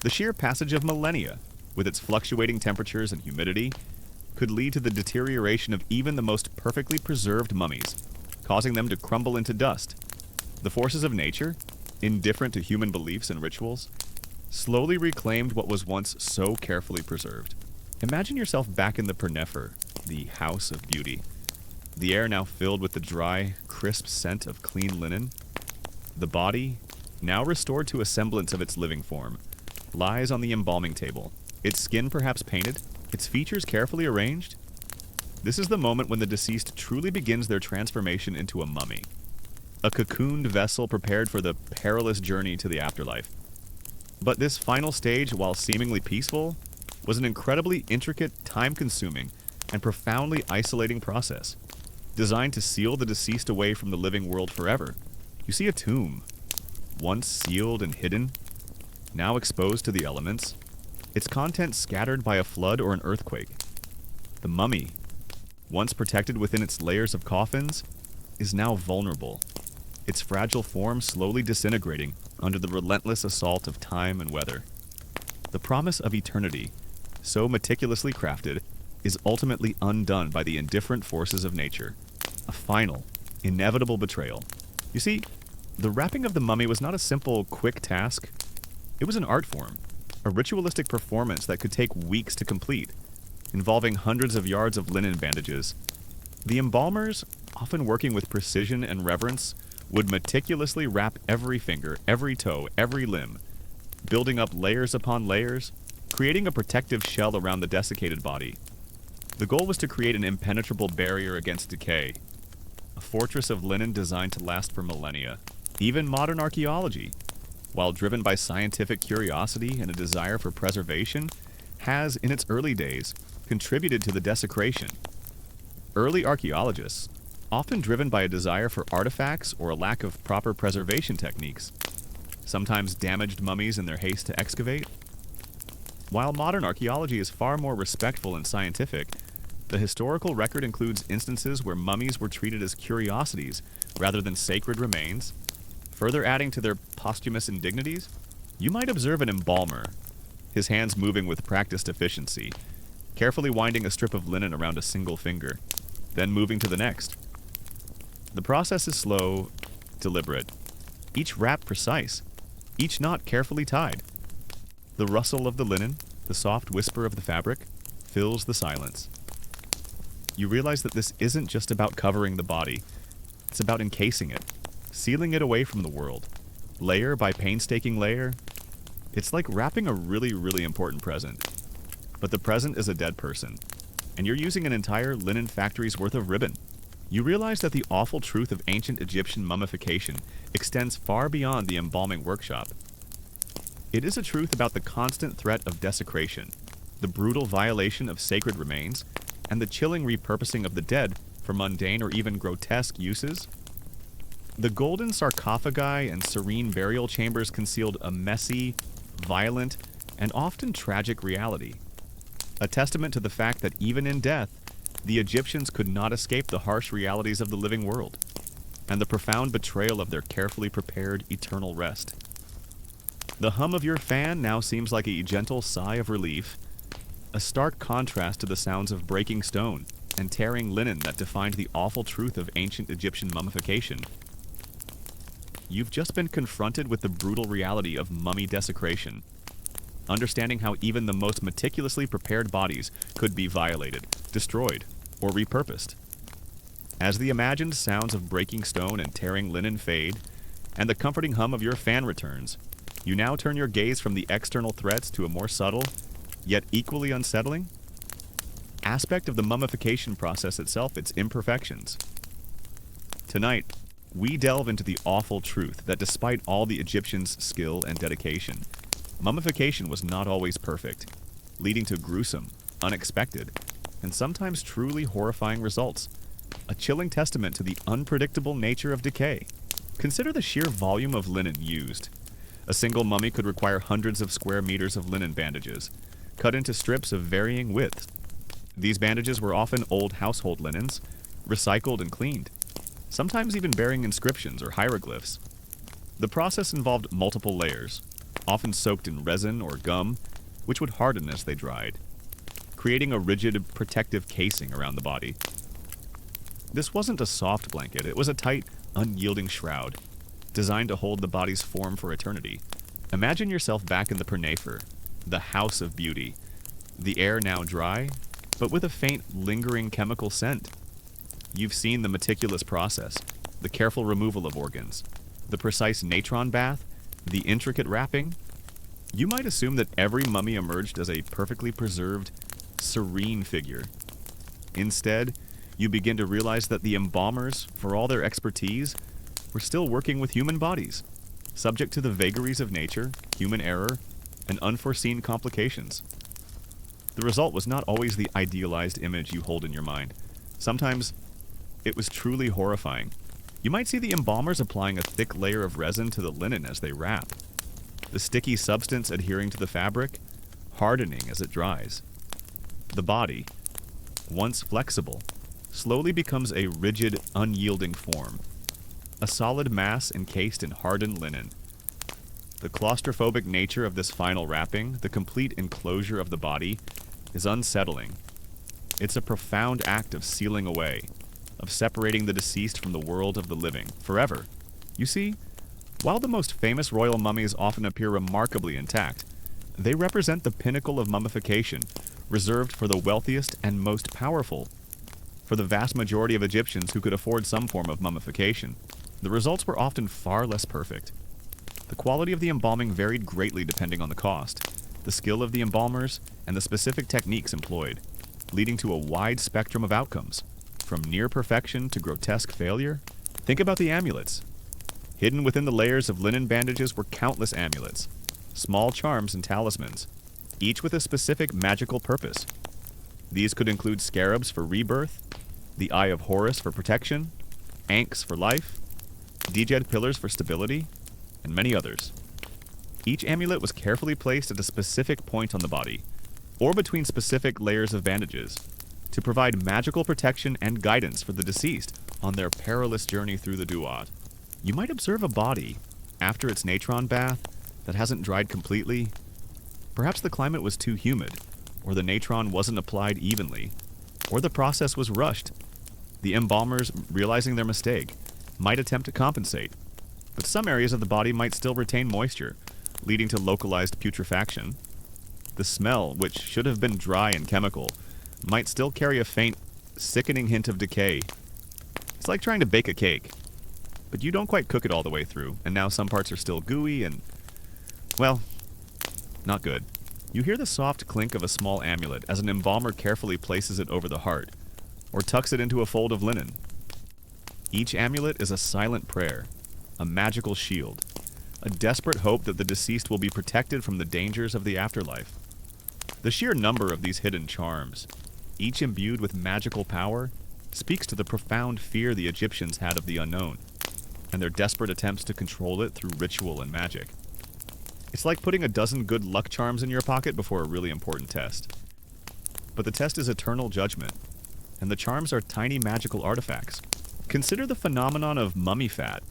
The sheer passage of millennia, with its fluctuating temperatures and humidity, could lead to the deterioration of even the most perfectly preserved mummies, causing them to crumble into dust. The forces of nature, indifferent to human beliefs and rituals, slowly reclaimed what was once so carefully preserved. Imagine yourself back in the Pernefer, the House of Beauty. The air now filled with the dry, crisp scent of clean linen. The body, now restored to a semblance of its living form, lies on the embalming table, its skin perhaps painted, its features carefully arranged. This is the moment when the deceased truly begins their transformation into a mummy, a cocooned vessel prepared for the perilous journey to the afterlife. But this final stage, while seemingly peaceful, was an incredibly intricate, time-consuming, and profoundly isolating process, designed to seal the deceased away from the living world forever. You see a tomb, once sealed and hidden, now exposed to the elements, its contents scattered by a flood or an earthquake. The mummy, once protected within its layers of coffins, is now vulnerable, its fragile form slowly disintegrating under the relentless assault of time and weather. The promise of eternity, so meticulously crafted, is ultimately undone by the indifferent forces of nature. A final, inevitable betrayal. You see, the wrapping of the mummy was not a simple, quick task. It was an art form, a ritualistic performance that could take weeks to complete, involving hundreds of yards of linen bandages. The embalmers, often working with precision and reverence, would meticulously wrap every finger, every toe, every limb, building up layers upon layers, creating a protective shell around the desiccated body. The goal was to create an impenetrable barrier against decay, a fortress of linen designed to last for millennia. Even modern archaeology, while driven by scientific curiosity and a desire for preservation, has, in its early days, contributed to the desecration. Early archaeologists, often driven by a desire for artifacts or a lack of proper preservation techniques, sometimes damaged mummies in their haste to excavate. While modern archaeology is far more respectful and scientific, the historical record includes instances where mummies were treated as curiosities rather than sacred remains, further adding to their posthumous indignities. You might observe an embalmer, his hands moving with practiced efficiency, carefully winding a strip of linen around a single finger, then moving to the next. The process is slow, deliberate, each wrap precise, each knot carefully tied. The rustle of the linen, the soft whisper of the fabric, fills the silence. You realize that this isn't just about covering the body, it's about encasing it, sealing it away from the world, layer by painstaking layer. It's like wrapping a really, really important present. But the present is a dead person, and you're using an entire linen factory's worth of ribbon. You realize that the awful truth of ancient Egyptian mummification extends far beyond the embalming workshop. It is a truth about the constant threat of desecration, the brutal violation of sacred remains, and the chilling repurposing of the dead for mundane or even grotesque uses. The golden sarcophagi and serene burial chambers concealed a messy, violent, and often tragic reality, a testament to the fact that even in death, the Egyptians could not escape the harsh realities of the living world, and the profound betrayal of their carefully prepared eternal rest. The hum of your fan now seems like a gentle sigh of relief, a stark contrast to the sounds of breaking stone and tearing linen that defined the awful truth of ancient Egyptian mummification. You've just been confronted with the brutal reality of mummy desecration, understanding how even the most meticulously prepared bodies could be violated, destroyed, or repurposed. As the imagined sounds of breaking stone and tearing linen fade, and the comforting hum of your fan returns, you now turn your gaze from the external threats to a more subtle, yet equally unsettling, aspect of the mummification process itself, its imperfections. Tonight, we delve into the awful truth that despite all the Egyptians' skill and dedication, mummification was not always perfect, leading to gruesome, unexpected, and sometimes truly horrifying results, a chilling testament to the unpredictable nature of decay. Consider the sheer volume of linen used. A single mummy could require hundreds of square meters of linen bandages, cut into strips of varying widths. These bandages were often old household linens, recycled and cleaned, sometimes even bearing inscriptions or hieroglyphs. The process involved multiple layers, often soaked in resin or gum, which would harden as they dried, creating a rigid, protective casing around the body. This wasn't a soft blanket, it was a tight, unyielding shroud, designed to hold the body's form for eternity. Imagine yourself back in the Pernefer, the house of beauty, the air now dry, but with a faint, lingering chemical scent. You've seen the meticulous process, the careful removal of organs, the precise natron bath, the intricate wrapping. You might assume that every mummy emerged as a perfectly preserved, serene figure. Instead, you begin to realize that the embalmers, for all their expertise, were still working with human bodies, subject to the vagaries of nature, human error, and unforeseen complications. The result was not always the idealized image you hold in your mind. Sometimes, it was truly horrifying. You might see the embalmers applying a thick layer of resin to the linen as they wrap, the sticky substance adhering to the fabric, hardening as it dries. The body, once flexible, slowly becomes a rigid, unyielding form, a solid mass encased in hardened linen. The claustrophobic nature of this final wrapping, the complete enclosure of the body, is unsettling. It's a profound act of sealing away, of separating the deceased from the world of the living, forever. You see, while the most famous royal mummies often appear remarkably intact, they represent the pinnacle of mummification, reserved for the wealthiest and most powerful. For the vast majority of Egyptians who could afford some form of mummification, the results were often far less perfect. The quality of the embalming varied greatly depending on the cost, the skill of the embalmers, and the specific techniques employed, leading to a wide spectrum of outcomes, from near perfection to grotesque failure. Think about the amulets. Hidden within the layers of linen bandages were countless amulets, small charms and talismans, each with a specific magical purpose. These could include scarabs for rebirth, the Eye of Horus for protection, ankhs for life, Djed pillars for stability, and many others. Each amulet was carefully placed at a specific point on the body, or between specific layers of bandages, to provide magical protection and guidance for the deceased on their perilous journey through the Duat. You might observe a body, after its natron bath, that hasn't dried completely. Perhaps the climate was too humid, or the natron wasn't applied evenly, or the process was rushed. The embalmers, realizing their mistake, might attempt to compensate, but some areas of the body might still retain moisture, leading to localized putrefaction. The smell, which should have been dry and chemical, might still carry a faint, sickening hint of decay. It's like trying to bake a cake. but you don't quite cook it all the way through, and now some parts are still gooey and, well, not good. You hear the soft clink of a small amulet as an embalmer carefully places it over the heart, or tucks it into a fold of linen. Each amulet is a silent prayer, a magical shield, a desperate hope that the deceased will be protected from the dangers of the afterlife. The sheer number of these hidden charms, each imbued with magical power, speaks to the profound fear the Egyptians had of the unknown, and their desperate attempts to control it through ritual and magic. It's like putting a dozen good luck charms in your pocket before a really important test. But the test is eternal judgment, and the charms are tiny magical artifacts. Consider the phenomenon of mummy fat.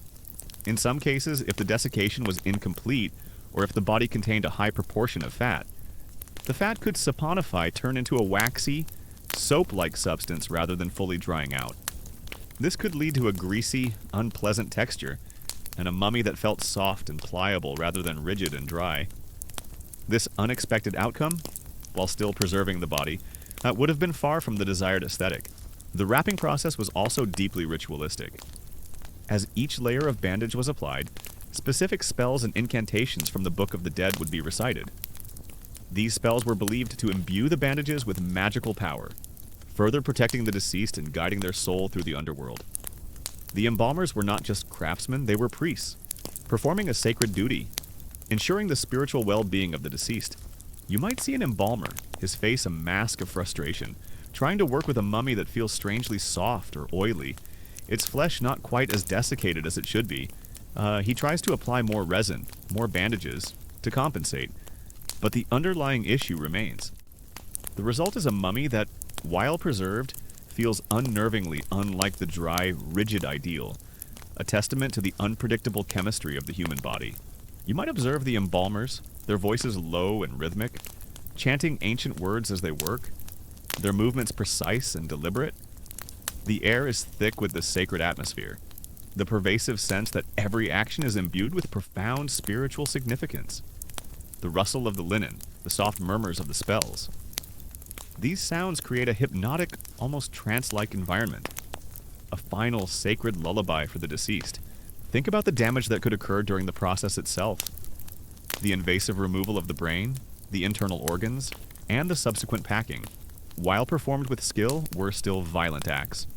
In some cases, if the desiccation was incomplete, or if the body contained a high proportion of fat, the fat could saponify, turn into a waxy, soap-like substance rather than fully drying out. This could lead to a greasy, unpleasant texture, and a mummy that felt soft and pliable rather than rigid and dry. This unexpected outcome, while still preserving the body, would have been far from the desired aesthetic. The wrapping process was also deeply ritualistic. As each layer of bandage was applied, specific spells and incantations from the Book of the Dead would be recited. These spells were believed to imbue the bandages with magical power, further protecting the deceased and guiding their soul through the underworld. The embalmers were not just craftsmen, they were priests, performing a sacred duty, ensuring the spiritual well-being of the deceased. You might see an embalmer, his face a mask of frustration, trying to work with a mummy that feels strangely soft or oily, its flesh not quite as desiccated as it should be. He tries to apply more resin, more bandages, to compensate, but the underlying issue remains. The result is a mummy that, while preserved, feels unnervingly unlike the dry, rigid ideal, a testament to the unpredictable chemistry of the human body. You might observe the embalmers, their voices low and rhythmic, chanting ancient words as they work, their movements precise and deliberate. The air is thick with the sacred atmosphere, the pervasive sense that every action is imbued with profound spiritual significance. The rustle of the linen, the soft murmurs of the spells. These sounds create a hypnotic, almost trance-like environment, a final sacred lullaby for the deceased. Think about the damage that could occur during the process itself. The invasive removal of the brain, the internal organs, and the subsequent packing, while performed with skill, were still violent acts.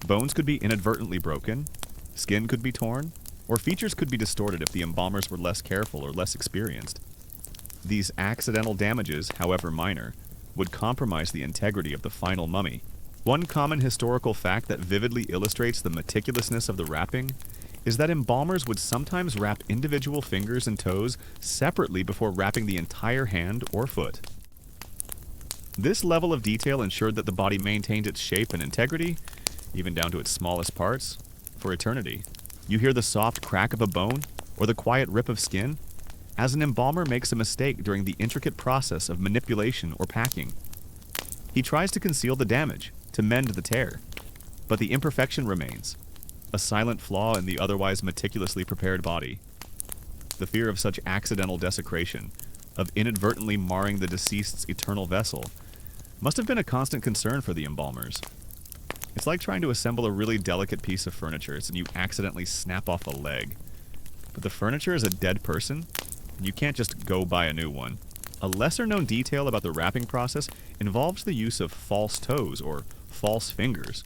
Bones could be inadvertently broken, skin could be torn, or features could be distorted if the embalmers were less careful or less experienced. These accidental damages, however minor, would compromise the integrity of the final mummy. One common historical fact that vividly illustrates the meticulousness of the wrapping is that embalmers would sometimes wrap individual fingers and toes separately before wrapping the entire hand or foot. This level of detail ensured that the body maintained its shape and integrity, even down to its smallest parts, for eternity. You hear the soft crack of a bone or the quiet rip of skin as an embalmer makes a mistake during the intricate process of manipulation or packing. He tries to conceal the damage, to mend the tear, but the imperfection remains, a silent flaw in the otherwise meticulously prepared body. The fear of such accidental desecration, of inadvertently marring the deceased's eternal vessel, must have been a constant concern for the embalmers. It's like trying to assemble a really delicate piece of furniture and you accidentally snap off a leg. But the furniture is a dead person, and you can't just go buy a new one. A lesser-known detail about the wrapping process involves the use of false toes or false fingers,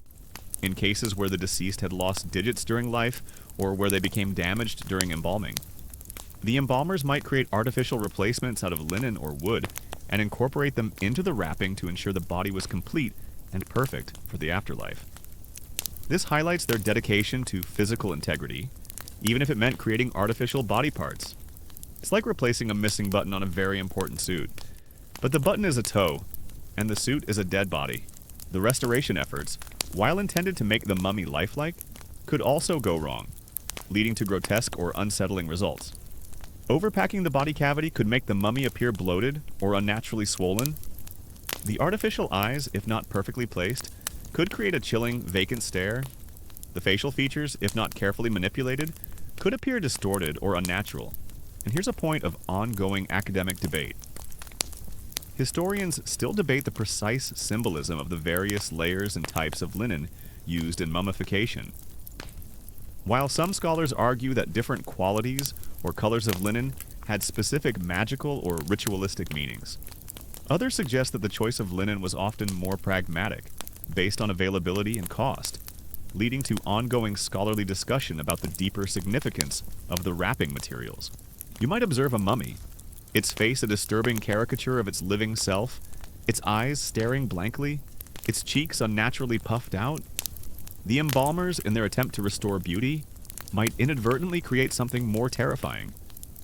in cases where the deceased had lost digits during life or where they became damaged during embalming. The embalmers might create artificial replacements out of linen or wood and incorporate them into the wrapping to ensure the body was complete and perfect for the afterlife. This highlights their dedication to physical integrity, even if it meant creating artificial body parts. It's like replacing a missing button on a very important suit. But the button is a toe, and the suit is a dead body. The restoration efforts, while intended to make the mummy lifelike, could also go wrong, leading to grotesque or unsettling results. Overpacking the body cavity could make the mummy appear bloated or unnaturally swollen. The artificial eyes, if not perfectly placed, could create a chilling, vacant stare. The facial features, if not carefully manipulated, could appear distorted or unnatural. And here's a point of ongoing academic debate. Historians still debate the precise symbolism of the various layers and types of linen used in mummification. While some scholars argue that different qualities or colors of linen had specific magical or ritualistic meanings, others suggest that the choice of linen was often more pragmatic, based on availability and cost, leading to ongoing scholarly discussion about the deeper significance of the wrapping materials. You might observe a mummy, its face a disturbing caricature of its living self, its eyes staring blankly, its cheeks unnaturally puffed out. The embalmers, in their attempt to restore beauty, might inadvertently create something more terrifying,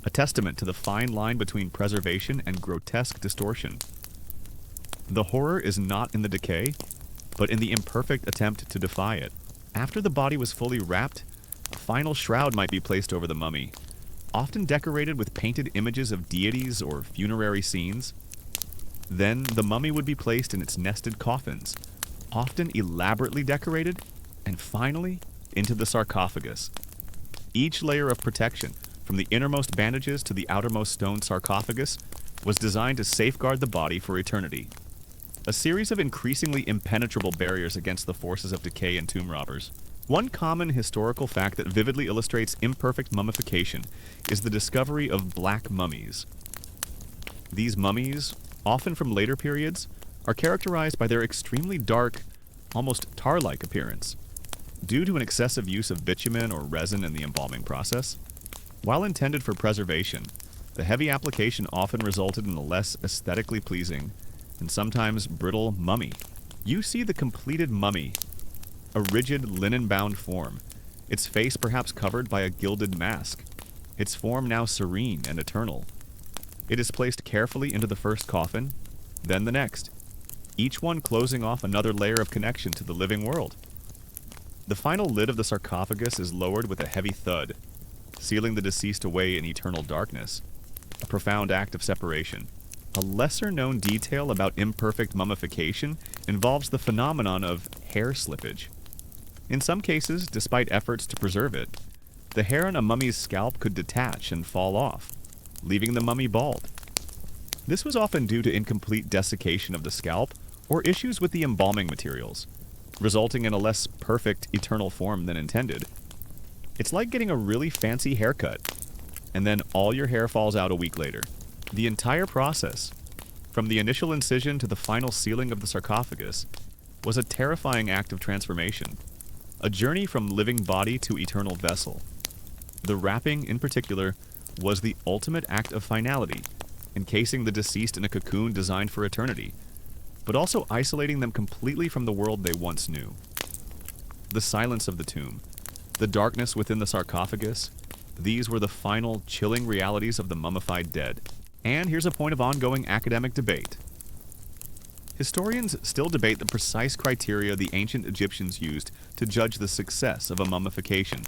a testament to the fine line between preservation and grotesque distortion. The horror is not in the decay, but in the imperfect attempt to defy it. After the body was fully wrapped, a final shroud might be placed over the mummy, often decorated with painted images of deities or funerary scenes. Then the mummy would be placed in its nested coffins, often elaborately decorated, and finally into the sarcophagus. Each layer of protection, from the innermost bandages to the outermost stone sarcophagus, was designed to safeguard the body for eternity. A series of increasingly impenetrable barriers against the forces of decay and tomb robbers. One common historical fact that vividly illustrates imperfect mummification is the discovery of black mummies. These mummies, often from later periods, are characterized by their extremely dark, almost tar-like appearance, due to an excessive use of bitumen or resin in the embalming process. While intended for preservation, the heavy application often resulted in a less aesthetically pleasing and sometimes brittle mummy. You see the completed mummy, a rigid linen-bound form, its face perhaps covered by a gilded mask, its form now serene and eternal. It is placed carefully into the first coffin, then the next, each one closing off another layer of connection to the living world. The final lid of the sarcophagus is lowered with a heavy thud, sealing the deceased away in eternal darkness, a profound act of separation. A lesser-known detail about imperfect mummification involves the phenomenon of hair slippage. In some cases, despite efforts to preserve it, the hair on a mummy's scalp could detach and fall off, leaving the mummy bald. This was often due to incomplete desiccation of the scalp or issues with the embalming materials, resulting in a less perfect eternal form than intended. It's like getting a really fancy haircut, and then all your hair falls out a week later. The entire process, from the initial incision to the final sealing of the sarcophagus, was a terrifying act of transformation, a journey from living body to eternal vessel. The wrapping, in particular, was the ultimate act of finality, encasing the deceased in a cocoon designed for eternity, but also isolating them completely from the world they once knew. The silence of the tomb, the darkness within the sarcophagus, these were the final, chilling realities of the mummified dead. And here's a point of ongoing academic debate. Historians still debate the precise criteria the ancient Egyptians used to judge the success of a mummification.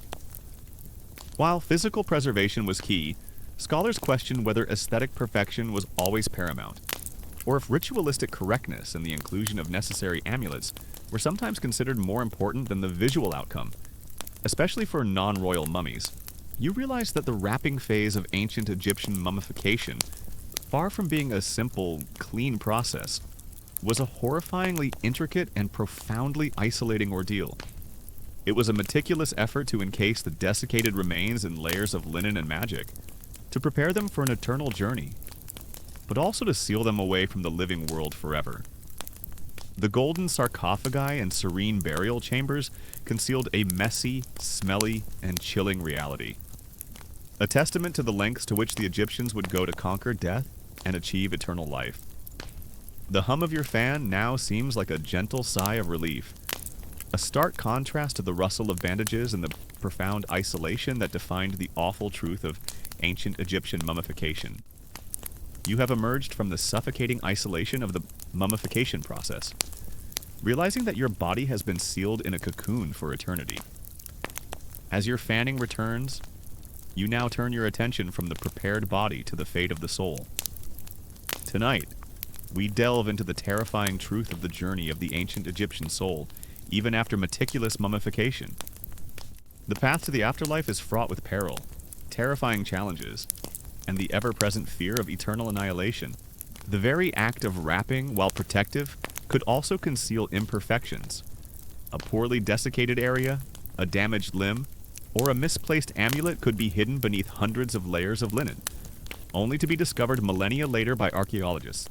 While physical preservation was key, scholars question whether aesthetic perfection was always paramount, or if ritualistic correctness and the inclusion of necessary amulets were sometimes considered more important than the visual outcome, especially for non-royal mummies. You realize that the wrapping phase of ancient Egyptian mummification, far from being a simple, clean process, was a horrifyingly intricate and profoundly isolating ordeal. It was a meticulous effort to encase the desiccated remains in layers of linen and magic, to prepare them for an eternal journey, but also to seal them away from the living world forever. The golden sarcophagi and serene burial chambers concealed a messy, smelly, and chilling reality, a testament to the lengths to which the Egyptians would go to conquer death and achieve eternal life. The hum of your fan now seems like a gentle sigh of relief, a stark contrast to the rustle of bandages and the profound isolation that defined the awful truth of ancient Egyptian mummification. You have emerged from the suffocating isolation of the mummification process, realizing that your body has been sealed in a cocoon for eternity. As your fanning returns, you now turn your attention from the prepared body to the fate of the soul. Tonight, we delve into the terrifying truth of the journey of the ancient Egyptian soul, even after meticulous mummification. The path to the afterlife is fraught with peril, terrifying challenges, and the ever-present fear of eternal annihilation. The very act of wrapping, while protective, could also conceal imperfections. A poorly desiccated area, a damaged limb, Or a misplaced amulet could be hidden beneath hundreds of layers of linen, only to be discovered millennia later by archaeologists.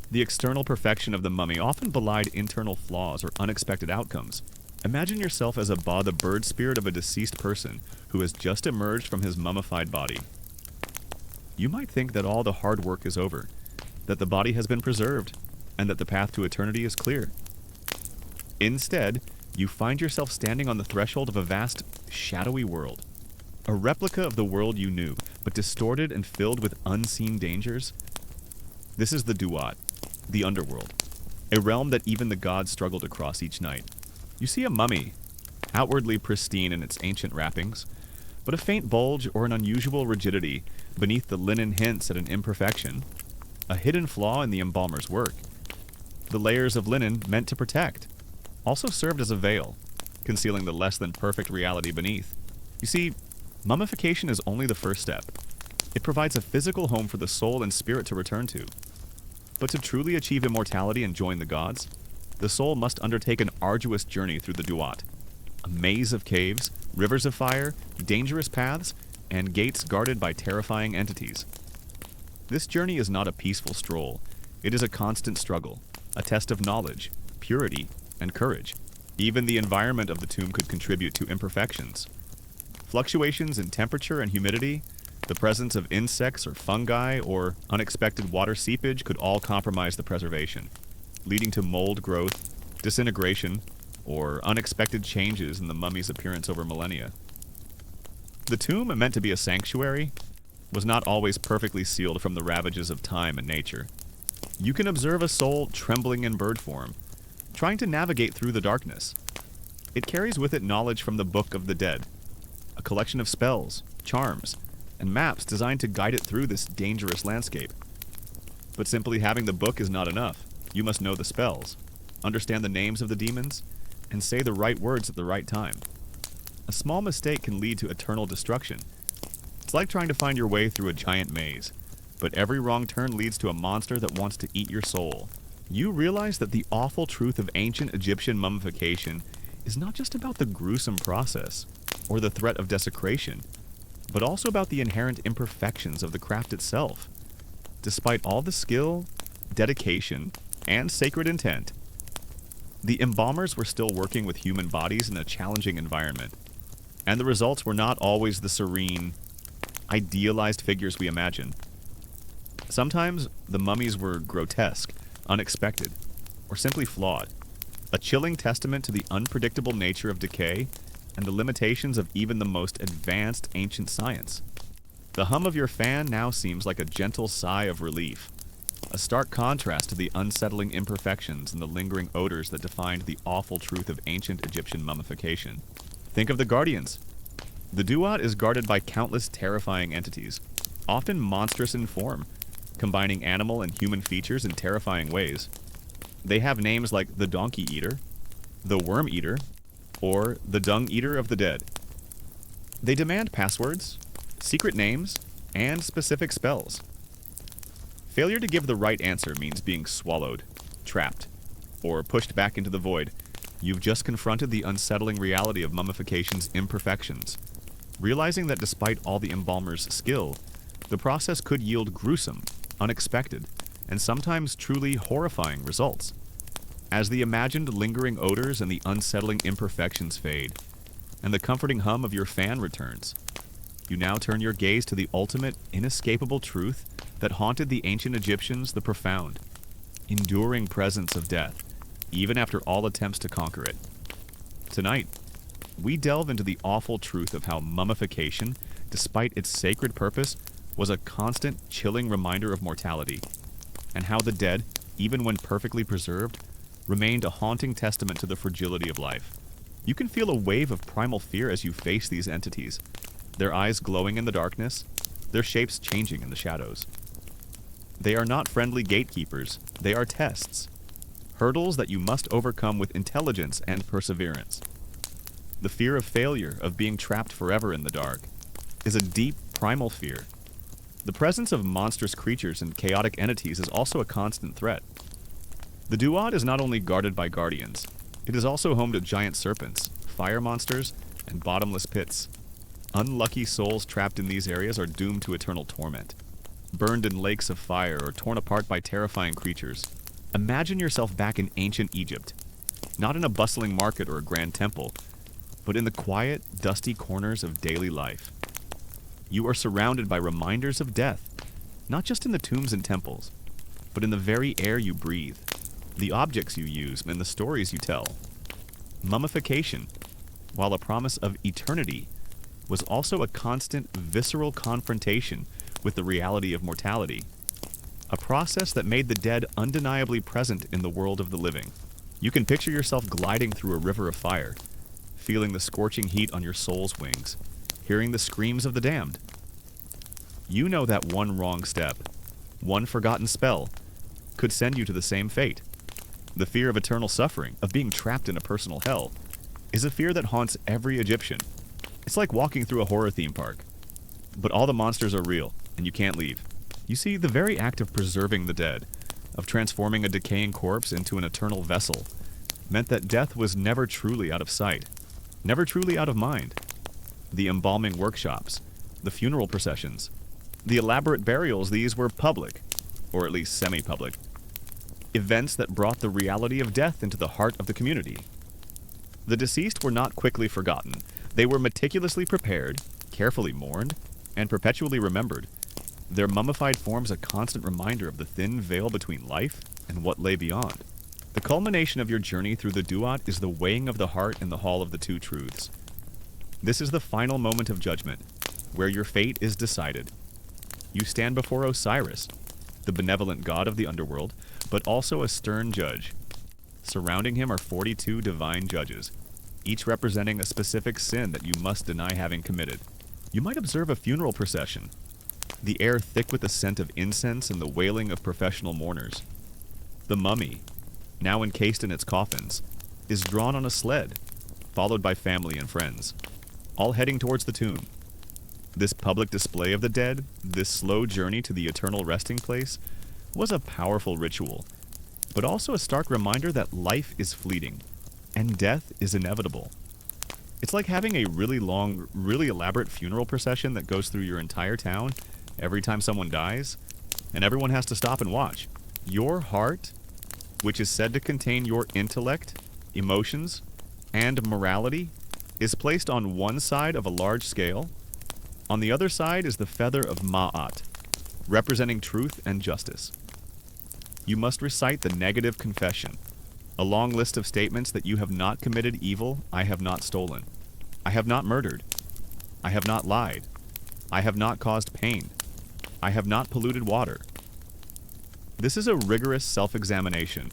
The external perfection of the mummy often belied internal flaws or unexpected outcomes. Imagine yourself as the bird spirit of a deceased person who has just emerged from his mummified body. You might think that all the hard work is over, that the body has been preserved, and that the path to eternity is clear. Instead, you find yourself standing on the threshold of a vast, shadowy world. A replica of the world you knew, but distorted and filled with unseen dangers. This is the Duat, the underworld, a realm that even the gods struggle to cross each night. You see a mummy, outwardly pristine in its ancient wrappings, but a faint bulge or an unusual rigidity beneath the linen hints at an imperfection, a hidden flaw in the embalmer's work. The layers of linen meant to protect also served as a veil, concealing the less than perfect reality beneath. You see, mummification is only the first step. It provides a physical home for the soul and spirit to return to. But to truly achieve immortality and join the gods, the soul must undertake an arduous journey through the Duat, a maze of caves, rivers of fire, dangerous paths, and gates guarded by terrifying entities. This journey is not a peaceful stroll. It is a constant struggle, a test of knowledge, purity, and courage. Even the environment of the tomb could contribute to imperfections. Fluctuations in temperature and humidity, the presence of insects or fungi, or unexpected water seepage could all compromise the preservation, leading to mold growth, disintegration, or unexpected changes in the mummy's appearance over millennia. The tomb, meant to be a sanctuary, was not always perfectly sealed from the ravages of time and nature. You can observe a soul trembling in bird form, trying to navigate through the darkness. It carries with it knowledge from the Book of the Dead, a collection of spells, charms, and maps designed to guide it through this dangerous landscape. But simply having the book is not enough. You must know the spells, understand the names of the demons, and say the right words at the right time. A small mistake can lead to eternal destruction. It's like trying to find your way through a giant maze, but every wrong turn leads to a monster that wants to eat your soul. You realize that the awful truth of ancient Egyptian mummification is not just about the gruesome process or the threat of desecration, but also about the inherent imperfections of the craft itself. Despite all the skill, dedication, and sacred intent, the embalmers were still working with human bodies in a challenging environment, and the results were not always the serene, idealized figures we imagine. Sometimes the mummies were grotesque, unexpected, or simply flawed, a chilling testament to the unpredictable nature of decay and the limitations of even the most advanced ancient science. The hum of your fan now seems like a gentle sigh of relief, a stark contrast to the unsettling imperfections and the lingering odors that defined the awful truth of ancient Egyptian mummification. Think of the guardians. The Duat is guarded by countless terrifying entities, often monstrous in form, combining animal and human features in terrifying ways. They have names like the Donkey Eater, the Worm Eater, or the Dung Eater of the Dead. They demand passwords, secret names, and specific spells. Failure to give the right answer means being swallowed, trapped, or pushed back into the void. You've just confronted the unsettling reality of mummification's imperfections, realizing that despite all the embalmer's skill, the process could yield gruesome, unexpected, and sometimes truly horrifying results. As the imagined lingering odors and the unsettling imperfections fade, and the comforting hum of your fan returns, you now turn your gaze to the ultimate, inescapable truth that haunted the ancient Egyptians, the profound, enduring presence of death, even after all attempts to conquer it. Tonight, we delve into the awful truth of how mummification, despite its sacred purpose, was a constant, chilling reminder of mortality, and how the dead, even when perfectly preserved, remained a haunting testament to the fragility of life. You can feel a wave of primal fear as you face these entities, their eyes glowing in the darkness, their shapes changing in the shadows. They are not friendly gatekeepers, they are tests, hurdles that you must overcome with intelligence and perseverance. The fear of failure, of being trapped forever in the dark, is a deep, primal fear. The presence of monstrous creatures and chaotic entities is also a constant threat. The Duat is not only guarded by guardians, it is also home to giant serpents, fire monsters, and bottomless pits. Unlucky souls trapped in these areas are doomed to eternal torment, burned in lakes of fire or torn apart by terrifying creatures. Imagine yourself back in ancient Egypt, not in a bustling market or a grand temple, but in the quiet, dusty corners of daily life. You are surrounded by reminders of death, not just in the tombs and temples, but in the very air you breathe, the objects you use, and the stories you tell. Mummification, while a promise of eternity, was also a constant, visceral confrontation with the reality of mortality, a process that made the dead undeniably present in the world of the living. You can picture yourself gliding through a river of fire, feeling the scorching heat on your soul's wings, hearing the screams of the damned. You know that one wrong step, one forgotten spell, could send you to the same fate. The fear of eternal suffering, of being trapped in a personal hell, is a fear that haunts every Egyptian. It's like walking through a horror theme park. But all the monsters are real, and you can't leave. You see, the very act of preserving the dead, of transforming a decaying corpse into an eternal vessel, meant that death was never truly out of sight, never truly out of mind. The embalming workshops, the funeral processions, the elaborate burials, these were public, or at least semi-public, events that brought the reality of death into the heart of the community. The deceased were not quickly forgotten. They were meticulously prepared, carefully mourned, and perpetually remembered. Their mummified forms a constant reminder of the thin veil between life and what lay beyond. The culmination of your journey through the Duat is the weighing of the heart in the Hall of the Two Truths. This is the final moment of judgment, where your fate is decided. You stand before Osiris, the benevolent god of the underworld, but also a stern judge. Surrounding him are 42 divine judges, each representing a specific sin that you must deny having committed. You might observe a funeral procession, the air thick with the scent of incense and the wailing of professional mourners. The mummy, now encased in its coffins, is drawn on a sled, followed by family and friends, all heading towards the tomb. This public display of the dead, this slow journey to the eternal resting place, was a powerful ritual, but also a stark reminder that life is fleeting, and death is inevitable. It's like having a really long, really elaborate funeral procession that goes through your entire town every time someone dies, and everyone has to stop and watch. Your heart, which is said to contain your intellect, emotions, and morality, is placed on one side of a large scale. On the other side is the feather of Ma'at, representing truth and justice. You must recite the negative confession, a long list of statements that you have not committed evil, I have not stolen, I have not murdered, I have not lied, I have not caused pain, I have not polluted water. This is a rigorous self-examination,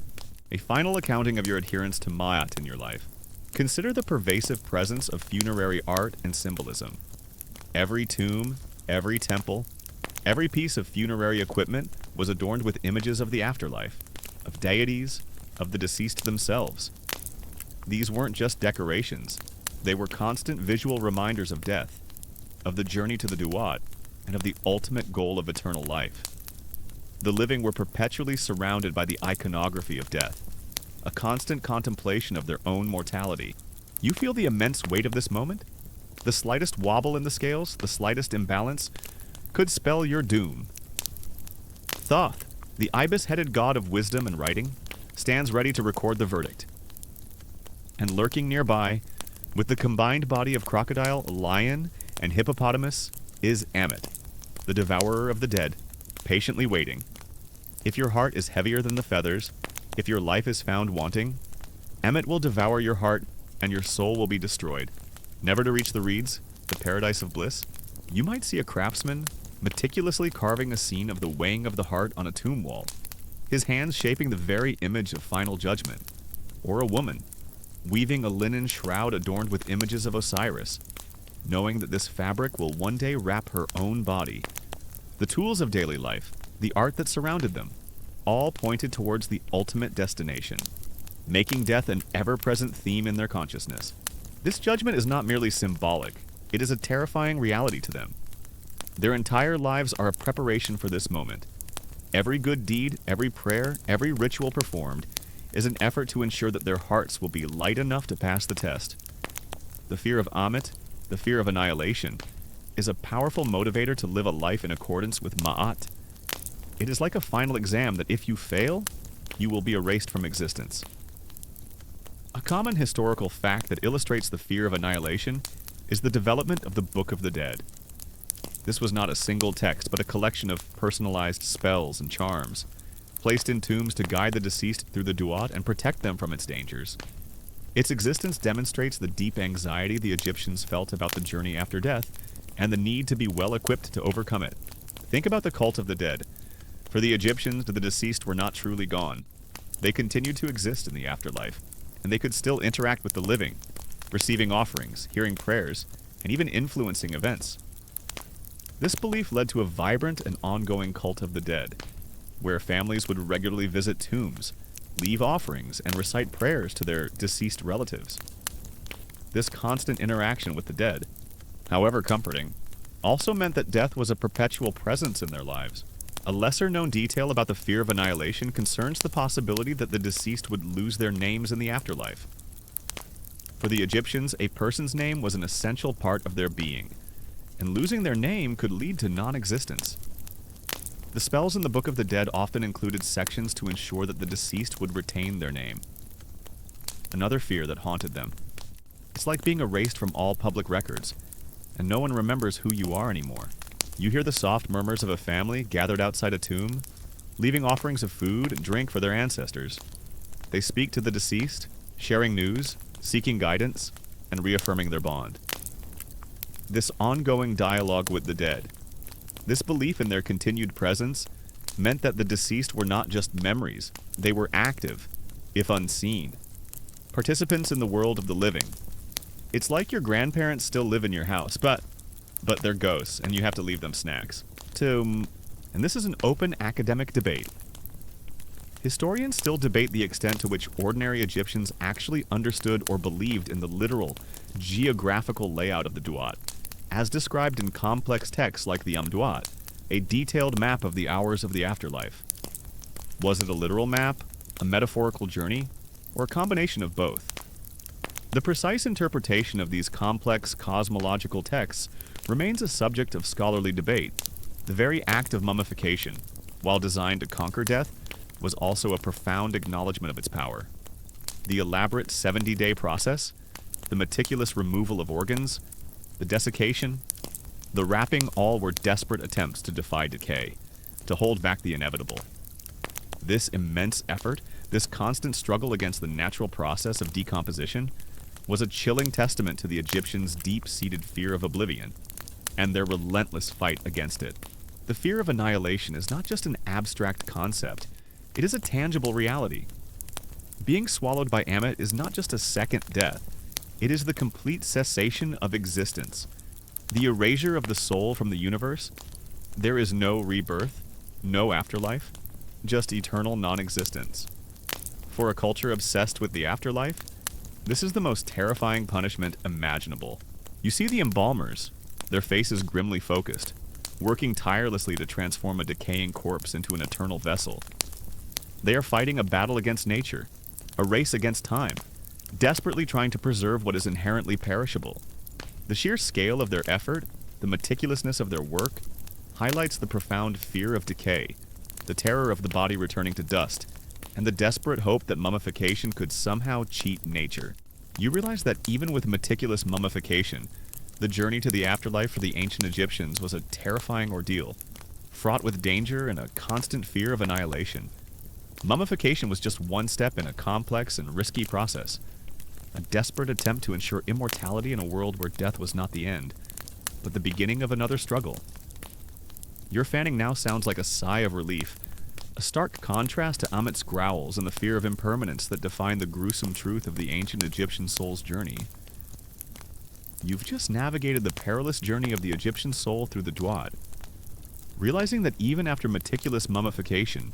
a final accounting of your adherence to Ma'at in your life. Consider the pervasive presence of funerary art and symbolism. Every tomb, every temple, every piece of funerary equipment was adorned with images of the afterlife, of deities, of the deceased themselves. These weren't just decorations. They were constant visual reminders of death, of the journey to the Duat, and of the ultimate goal of eternal life. The living were perpetually surrounded by the iconography of death, a constant contemplation of their own mortality. You feel the immense weight of this moment? The slightest wobble in the scales, the slightest imbalance, could spell your doom. Thoth, the ibis-headed god of wisdom and writing, stands ready to record the verdict. And lurking nearby, with the combined body of crocodile, lion, and hippopotamus, is Ammit, the devourer of the dead, patiently waiting. If your heart is heavier than the feathers, if your life is found wanting, Ammit will devour your heart, and your soul will be destroyed. Never to reach the reeds, the paradise of bliss, you might see a craftsman meticulously carving a scene of the weighing of the heart on a tomb wall, his hands shaping the very image of final judgment. Or a woman, weaving a linen shroud adorned with images of Osiris, knowing that this fabric will one day wrap her own body. The tools of daily life, the art that surrounded them, all pointed towards the ultimate destination, making death an ever-present theme in their consciousness. This judgment is not merely symbolic, it is a terrifying reality to them. Their entire lives are a preparation for this moment. Every good deed, every prayer, every ritual performed is an effort to ensure that their hearts will be light enough to pass the test. the fear of Amet, the fear of annihilation, is a powerful motivator to live a life in accordance with Ma'at. It is like a final exam that if you fail, you will be erased from existence. A common historical fact that illustrates the fear of annihilation is the development of the Book of the Dead. This was not a single text, but a collection of personalized spells and charms, placed in tombs to guide the deceased through the duat and protect them from its dangers. Its existence demonstrates the deep anxiety the Egyptians felt about the journey after death, and the need to be well equipped to overcome it. Think about the cult of the dead. For the Egyptians, the deceased were not truly gone. They continued to exist in the afterlife, and they could still interact with the living, receiving offerings, hearing prayers, and even influencing events. This belief led to a vibrant and ongoing cult of the dead, where families would regularly visit tombs, leave offerings, and recite prayers to their deceased relatives. This constant interaction with the dead, however comforting, also meant that death was a perpetual presence in their lives. A lesser-known detail about the fear of annihilation concerns the possibility that the deceased would lose their names in the afterlife. For the Egyptians, a person's name was an essential part of their being, and losing their name could lead to non-existence. The spells in the Book of the Dead often included sections to ensure that the deceased would retain their name. Another fear that haunted them. It's like being erased from all public records, and no one remembers who you are anymore. You hear the soft murmurs of a family gathered outside a tomb, leaving offerings of food and drink for their ancestors. They speak to the deceased, sharing news, seeking guidance, and reaffirming their bond. This ongoing dialogue with the dead, this belief in their continued presence, meant that the deceased were not just memories, they were active, if unseen, participants in the world of the living. It's like your grandparents still live in your house, but they're ghosts, and you have to leave them snacks. And this is an open academic debate. Historians still debate the extent to which ordinary Egyptians actually understood or believed in the literal, geographical layout of the duat, as described in complex texts like the Amduat, a detailed map of the hours of the afterlife. Was it a literal map, a metaphorical journey, or a combination of both? The precise interpretation of these complex cosmological texts remains a subject of scholarly debate. The very act of mummification, while designed to conquer death, was also a profound acknowledgement of its power. The elaborate 70-day process, the meticulous removal of organs, the desiccation, the wrapping, all were desperate attempts to defy decay, to hold back the inevitable. This immense effort, this constant struggle against the natural process of decomposition, was a chilling testament to the Egyptians' deep-seated fear of oblivion, and their relentless fight against it. The fear of annihilation is not just an abstract concept, it is a tangible reality. Being swallowed by Amet is not just a second death, it is the complete cessation of existence, the erasure of the soul from the universe. There is no rebirth, no afterlife, just eternal non-existence. For a culture obsessed with the afterlife, this is the most terrifying punishment imaginable. You see the embalmers, their faces grimly focused, working tirelessly to transform a decaying corpse into an eternal vessel. They are fighting a battle against nature, a race against time, desperately trying to preserve what is inherently perishable. The sheer scale of their effort, the meticulousness of their work, highlights the profound fear of decay, the terror of the body returning to dust, and the desperate hope that mummification could somehow cheat nature. You realize that even with meticulous mummification, the journey to the afterlife for the ancient Egyptians was a terrifying ordeal, fraught with danger and a constant fear of annihilation. Mummification was just one step in a complex and risky process, a desperate attempt to ensure immortality in a world where death was not the end, but the beginning of another struggle. Your fanning now sounds like a sigh of relief, a stark contrast to Amet's growls and the fear of impermanence that define the gruesome truth of the ancient Egyptian soul's journey. You've just navigated the perilous journey of the Egyptian soul through the duat, realizing that even after meticulous mummification,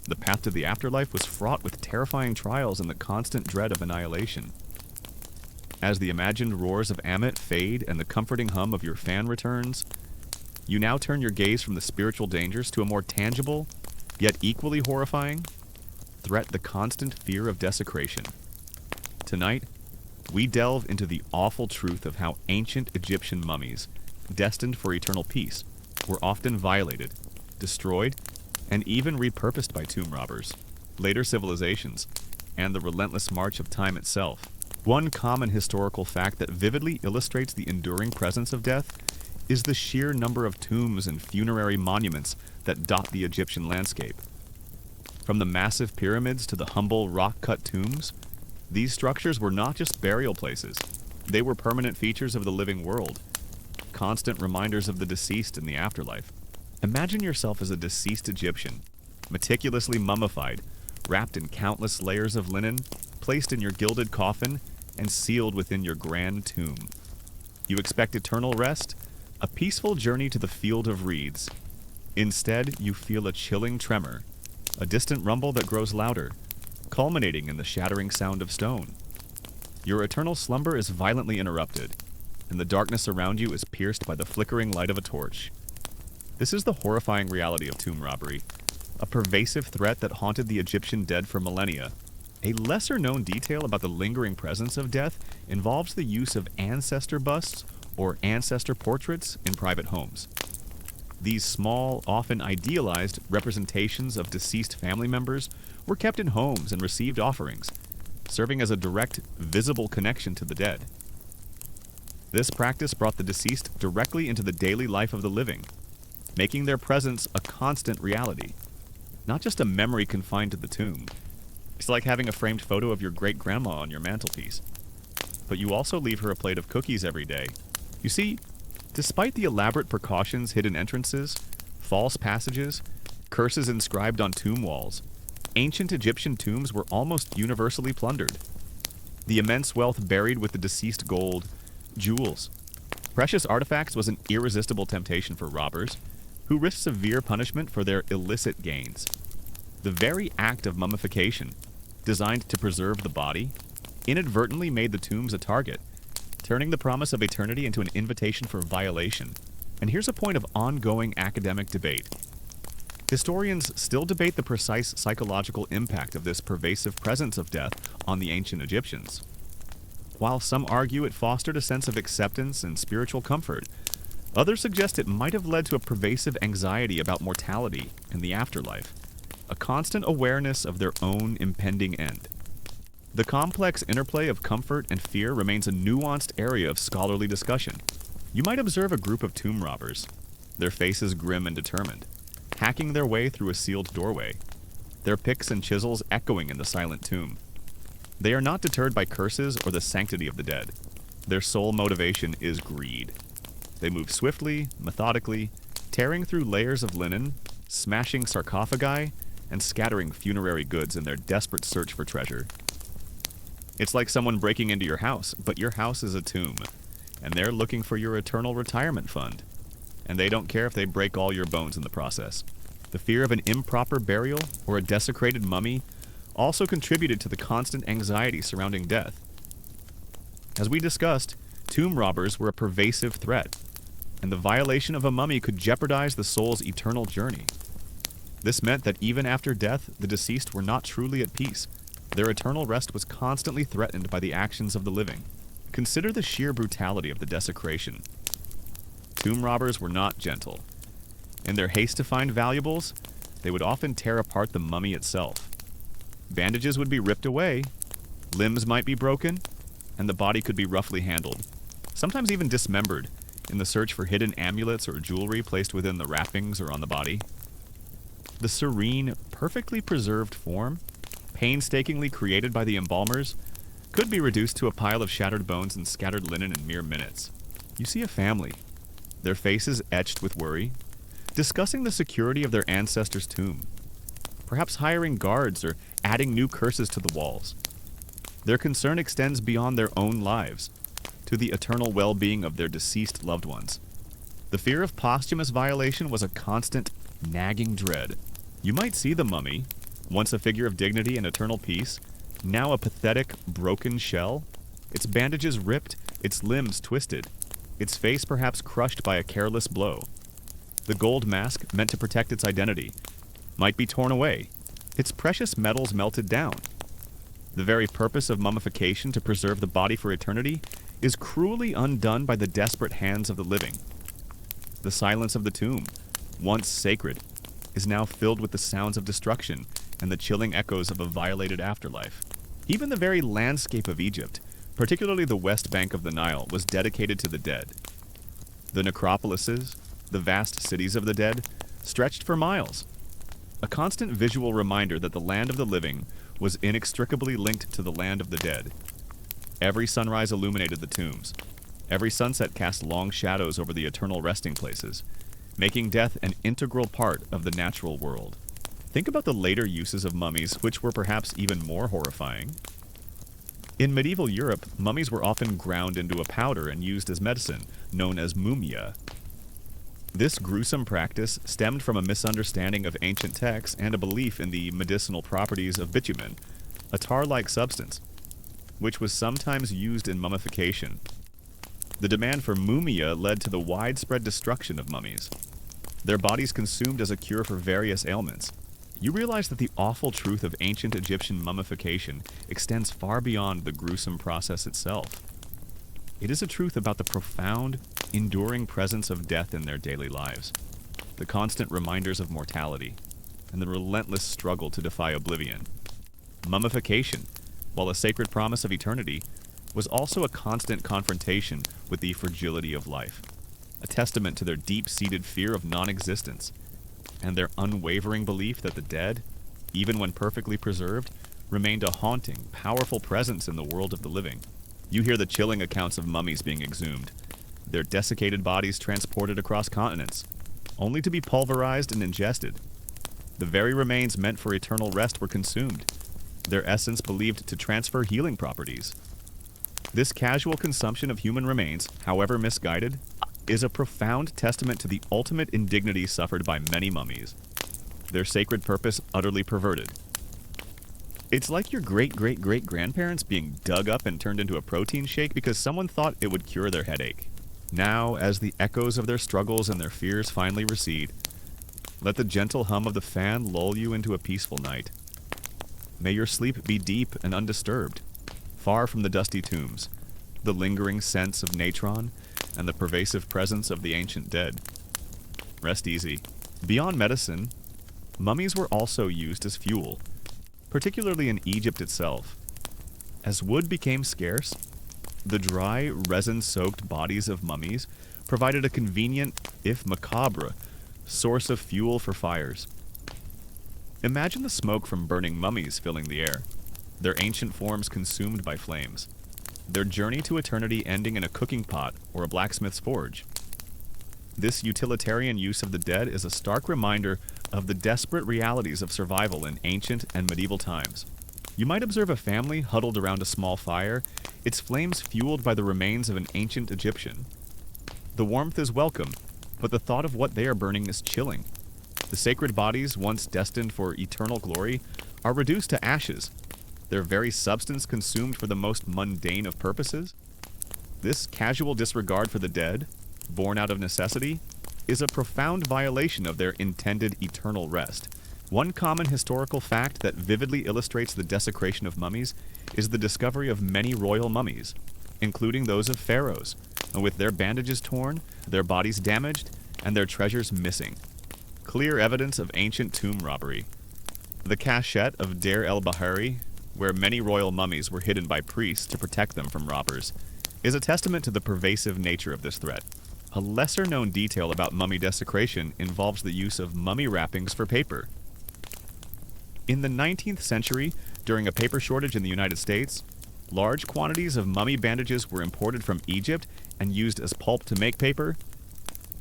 the path to the afterlife was fraught with terrifying trials and the constant dread of annihilation. As the imagined roars of Amet fade and the comforting hum of your fan returns, you now turn your gaze from the spiritual dangers to a more tangible, yet equally horrifying, threat: the constant fear of desecration. Tonight, we delve into the awful truth of how ancient Egyptian mummies, destined for eternal peace, were often violated, destroyed, and even repurposed by tomb robbers, later civilizations, and the relentless march of time itself. One common historical fact that vividly illustrates the enduring presence of death is the sheer number of tombs and funerary monuments that dot the Egyptian landscape. From the massive pyramids to the humble rock-cut tombs, these structures were not just burial places. They were permanent features of the living world, constant reminders of the deceased in the afterlife. Imagine yourself as a deceased Egyptian, meticulously mummified, wrapped in countless layers of linen, placed in your gilded coffin, and sealed within your grand tomb. You expect eternal rest, a peaceful journey to the field of reeds. Instead, you feel a chilling tremor, a distant rumble that grows louder, culminating in the shattering sound of stone. Your eternal slumber is violently interrupted, and the darkness around you is pierced by the flickering light of a torch. This is the horrifying reality of tomb robbery, a pervasive threat that haunted the Egyptian dead for millennia. A lesser-known detail about the lingering presence of death involves the use of ancestor busts or ancestor portraits in private homes. These small, often idealized representations of deceased family members were kept in homes and received offerings, serving as a direct, visible connection to the dead. This practice brought the deceased directly into the daily life of the living, making their presence a constant reality, not just a memory confined to the tomb. It's like having a framed photo of your great-grandma on your mantelpiece. But you also leave her a plate of cookies every day. You see, despite the elaborate precautions, hidden entrances, false passages, curses inscribed on tomb walls, ancient Egyptian tombs were almost universally plundered. The immense wealth buried with the deceased gold, jewels, precious artifacts was an irresistible temptation for robbers, who risked severe punishment for their illicit gains. The very act of mummification, designed to preserve the body, inadvertently made the tombs a target, turning the promise of eternity into an invitation for violation. And here's a point of ongoing academic debate. Historians still debate the precise psychological impact of this pervasive presence of death on the ancient Egyptians. While some argue it fostered a sense of acceptance and spiritual comfort, others suggest it might have led to a pervasive anxiety about mortality and the afterlife, a constant awareness of their own impending end. The complex interplay of comfort and fear remains a nuanced area of scholarly discussion. You might observe a group of tomb robbers, their faces grim and determined, hacking their way through a sealed doorway, their picks and chisels echoing in the silent tomb. They are not deterred by curses or the sanctity of the dead. Their sole motivation is greed. They move swiftly, methodically, tearing through layers of linen, smashing sarcophagi, and scattering funerary goods in their desperate search for treasure. It's like someone breaking into your house, but your house is a tomb, and they're looking for your eternal retirement fund. And they don't care if they break all your bones in the process. The fear of an improper burial or a desecrated mummy also contributed to the constant anxiety surrounding death. As we discussed, tomb robbers were a pervasive threat, and the violation of a mummy could jeopardize the soul's eternal journey. This meant that even after death, the deceased were not truly at peace. Their eternal rest was constantly threatened by the actions of the living. Consider the sheer brutality of the desecration. Tomb robbers were not gentle. In their haste to find valuables, they would often tear apart the mummy itself. Bandages would be ripped away, limbs might be broken, and the body could be roughly handled, sometimes even dismembered, in the search for hidden amulets or jewelry placed within the wrappings or on the body. The serene, perfectly preserved form, painstakingly created by the embalmers, could be reduced to a pile of shattered bones and scattered linen in mere minutes. You see a family, their faces etched with worry, discussing the security of their ancestors' tomb, perhaps hiring guards or adding new curses to the walls. Their concern extends beyond their own lives, to the eternal well-being of their deceased loved ones. The fear of posthumous violation was a constant, nagging dread. You might see the mummy, once a figure of dignity and eternal peace, now a pathetic, broken shell, its bandages ripped, its limbs twisted, its face perhaps crushed by a careless blow. The gold mask, meant to protect its identity, might be torn away, its precious metals melted down. The very purpose of mummification, to preserve the body for eternity, is cruelly undone by the desperate hands of the living. The silence of the tomb, once sacred, is now filled with the sounds of destruction and the chilling echoes of a violated afterlife. Even the very landscape of Egypt, particularly the west bank of the Nile, was dedicated to the dead. The necropolises, the vast cities of the dead, stretched for miles, a constant visual reminder that the land of the living was inextricably linked to the land of the dead. Every sunrise illuminated the tombs. Every sunset cast long shadows over the eternal resting places, making death an integral part of the natural world. Think about the later uses of mummies, which were perhaps even more horrifying. In medieval Europe, mummies were often ground into a powder and used as medicine, known as mumia. This gruesome practice stemmed from a misunderstanding of ancient texts and a belief in the medicinal properties of bitumen, a tar-like substance, which was sometimes used in mummification. The demand for mumia led to the widespread destruction of mummies, their bodies consumed as a cure for various ailments. You realize that the awful truth of ancient Egyptian mummification extends far beyond the gruesome process itself. It is a truth about the profound, enduring presence of death in their daily lives, the constant reminders of mortality, and the relentless struggle to defy oblivion. Mummification, while a sacred promise of eternity, was also a constant confrontation with the fragility of life, a testament to their deep-seated fear of non-existence, and their unwavering belief that the dead, even when perfectly preserved, remained a haunting, powerful presence in the world of the living. You hear the chilling accounts of mummies being exhumed, their desiccated bodies transported across continents, only to be pulverized and ingested. The very remains meant for eternal rest were consumed, their essence believed to transfer healing properties. This casual consumption of human remains, however misguided, is a profound testament to the ultimate indignity suffered by many mummies, their sacred purpose utterly perverted. It's like your great-great-great-grandparents being dug up and turned into a protein shake because someone thought it would cure their headache. Now, as the echoes of their struggles and their fears finally recede, let the gentle hum of the fan lull you into a peaceful night. May your sleep be deep and undisturbed, far from the dusty tombs, the lingering sense of natron, and the pervasive presence of the ancient dead. Rest easy. Beyond medicine, mummies were also used as fuel, particularly in Egypt itself. As wood became scarce, the dry, resin-soaked bodies of mummies provided a convenient, if macabre, source of fuel for fires. Imagine the smoke from burning mummies filling the air, their ancient forms consumed by flames, their journey to eternity ending in a cooking pot or a blacksmith's forge. This utilitarian use of the dead is a stark reminder of the desperate realities of survival in ancient and medieval times. You might observe a family huddled around a small fire, its flames fueled by the remains of an ancient Egyptian. The warmth is welcome, but the thought of what they are burning is chilling. The sacred bodies, once destined for eternal glory, are reduced to ashes, their very substance consumed for the most mundane of purposes. This casual disregard for the dead, born out of necessity, is a profound violation of their intended eternal rest. One common historical fact that vividly illustrates the desecration of mummies is the discovery of many royal mummies, including those of pharaohs, with their bandages torn, their bodies damaged, and their treasures missing. Clear evidence of ancient tomb robbery. The cachette of Deir el-Bahari, where many royal mummies were hidden by priests to protect them from robbers, is a testament to the pervasive nature of this threat. A lesser-known detail about mummy desecration involves the use of mummy wrappings for paper. In the 19th century, during a paper shortage in the United States, large quantities of mummy bandages were imported from Egypt and used as pulp to make paper.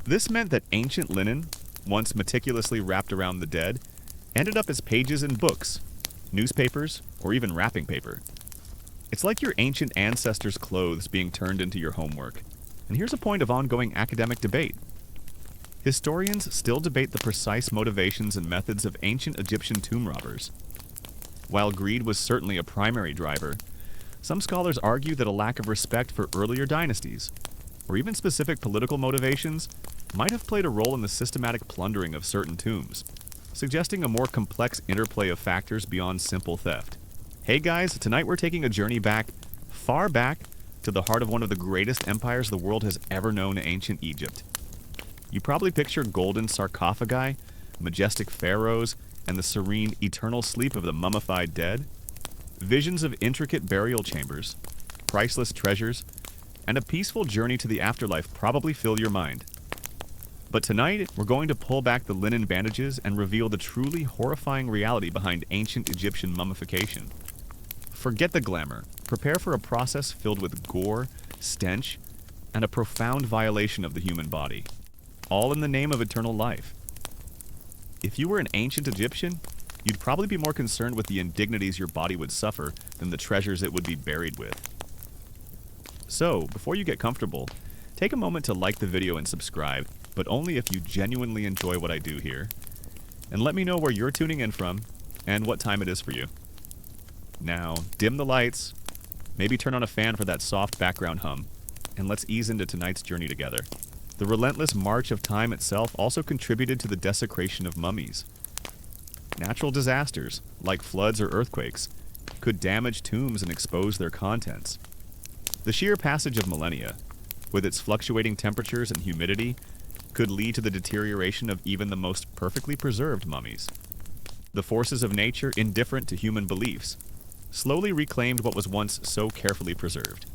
This meant that ancient linen, once meticulously wrapped around the dead, ended up as pages in books, newspapers, or even wrapping paper. It's like your ancient ancestors' clothes being turned into your homework. And here's a point of ongoing academic debate. Historians still debate the precise motivations and methods of ancient Egyptian tomb robbers. While greed was certainly a primary driver, some scholars argue that a lack of respect for earlier dynasties, or even specific political motivations, might have played a role in the systematic plundering of certain tombs, suggesting a more complex interplay of factors beyond simple theft. Hey guys, tonight we're taking a journey back, far back, to the heart of one of the greatest empires the world has ever known, ancient Egypt. You probably picture golden sarcophagi, majestic pharaohs, and the serene, eternal sleep of the mummified dead. Visions of intricate burial chambers, priceless treasures, and a peaceful journey to the afterlife probably fill your mind. But tonight, we're going to pull back the linen bandages and reveal the truly horrifying reality behind ancient Egyptian mummification. Forget the glamour. Prepare for a process filled with gore, stench, and a profound violation of the human body, all in the name of eternal life. If you were an ancient Egyptian, you'd probably be more concerned with the indignities your body would suffer than the treasures it would be buried with. So, before you get comfortable, take a moment to like the video and subscribe, but only if you genuinely enjoy what I do here. And let me know where you're tuning in from and what time it is for you. Now, dim the lights, maybe turn on a fan for that soft background hum, and let's ease into tonight's journey together. The relentless march of time itself also contributed to the desecration of mummies. Natural disasters, like floods or earthquakes, could damage tombs and expose their contents. The sheer passage of millennia, with its fluctuating temperatures and humidity, could lead to the deterioration of even the most perfectly preserved mummies. The forces of nature, indifferent to human beliefs, slowly reclaimed what was once so carefully preserved.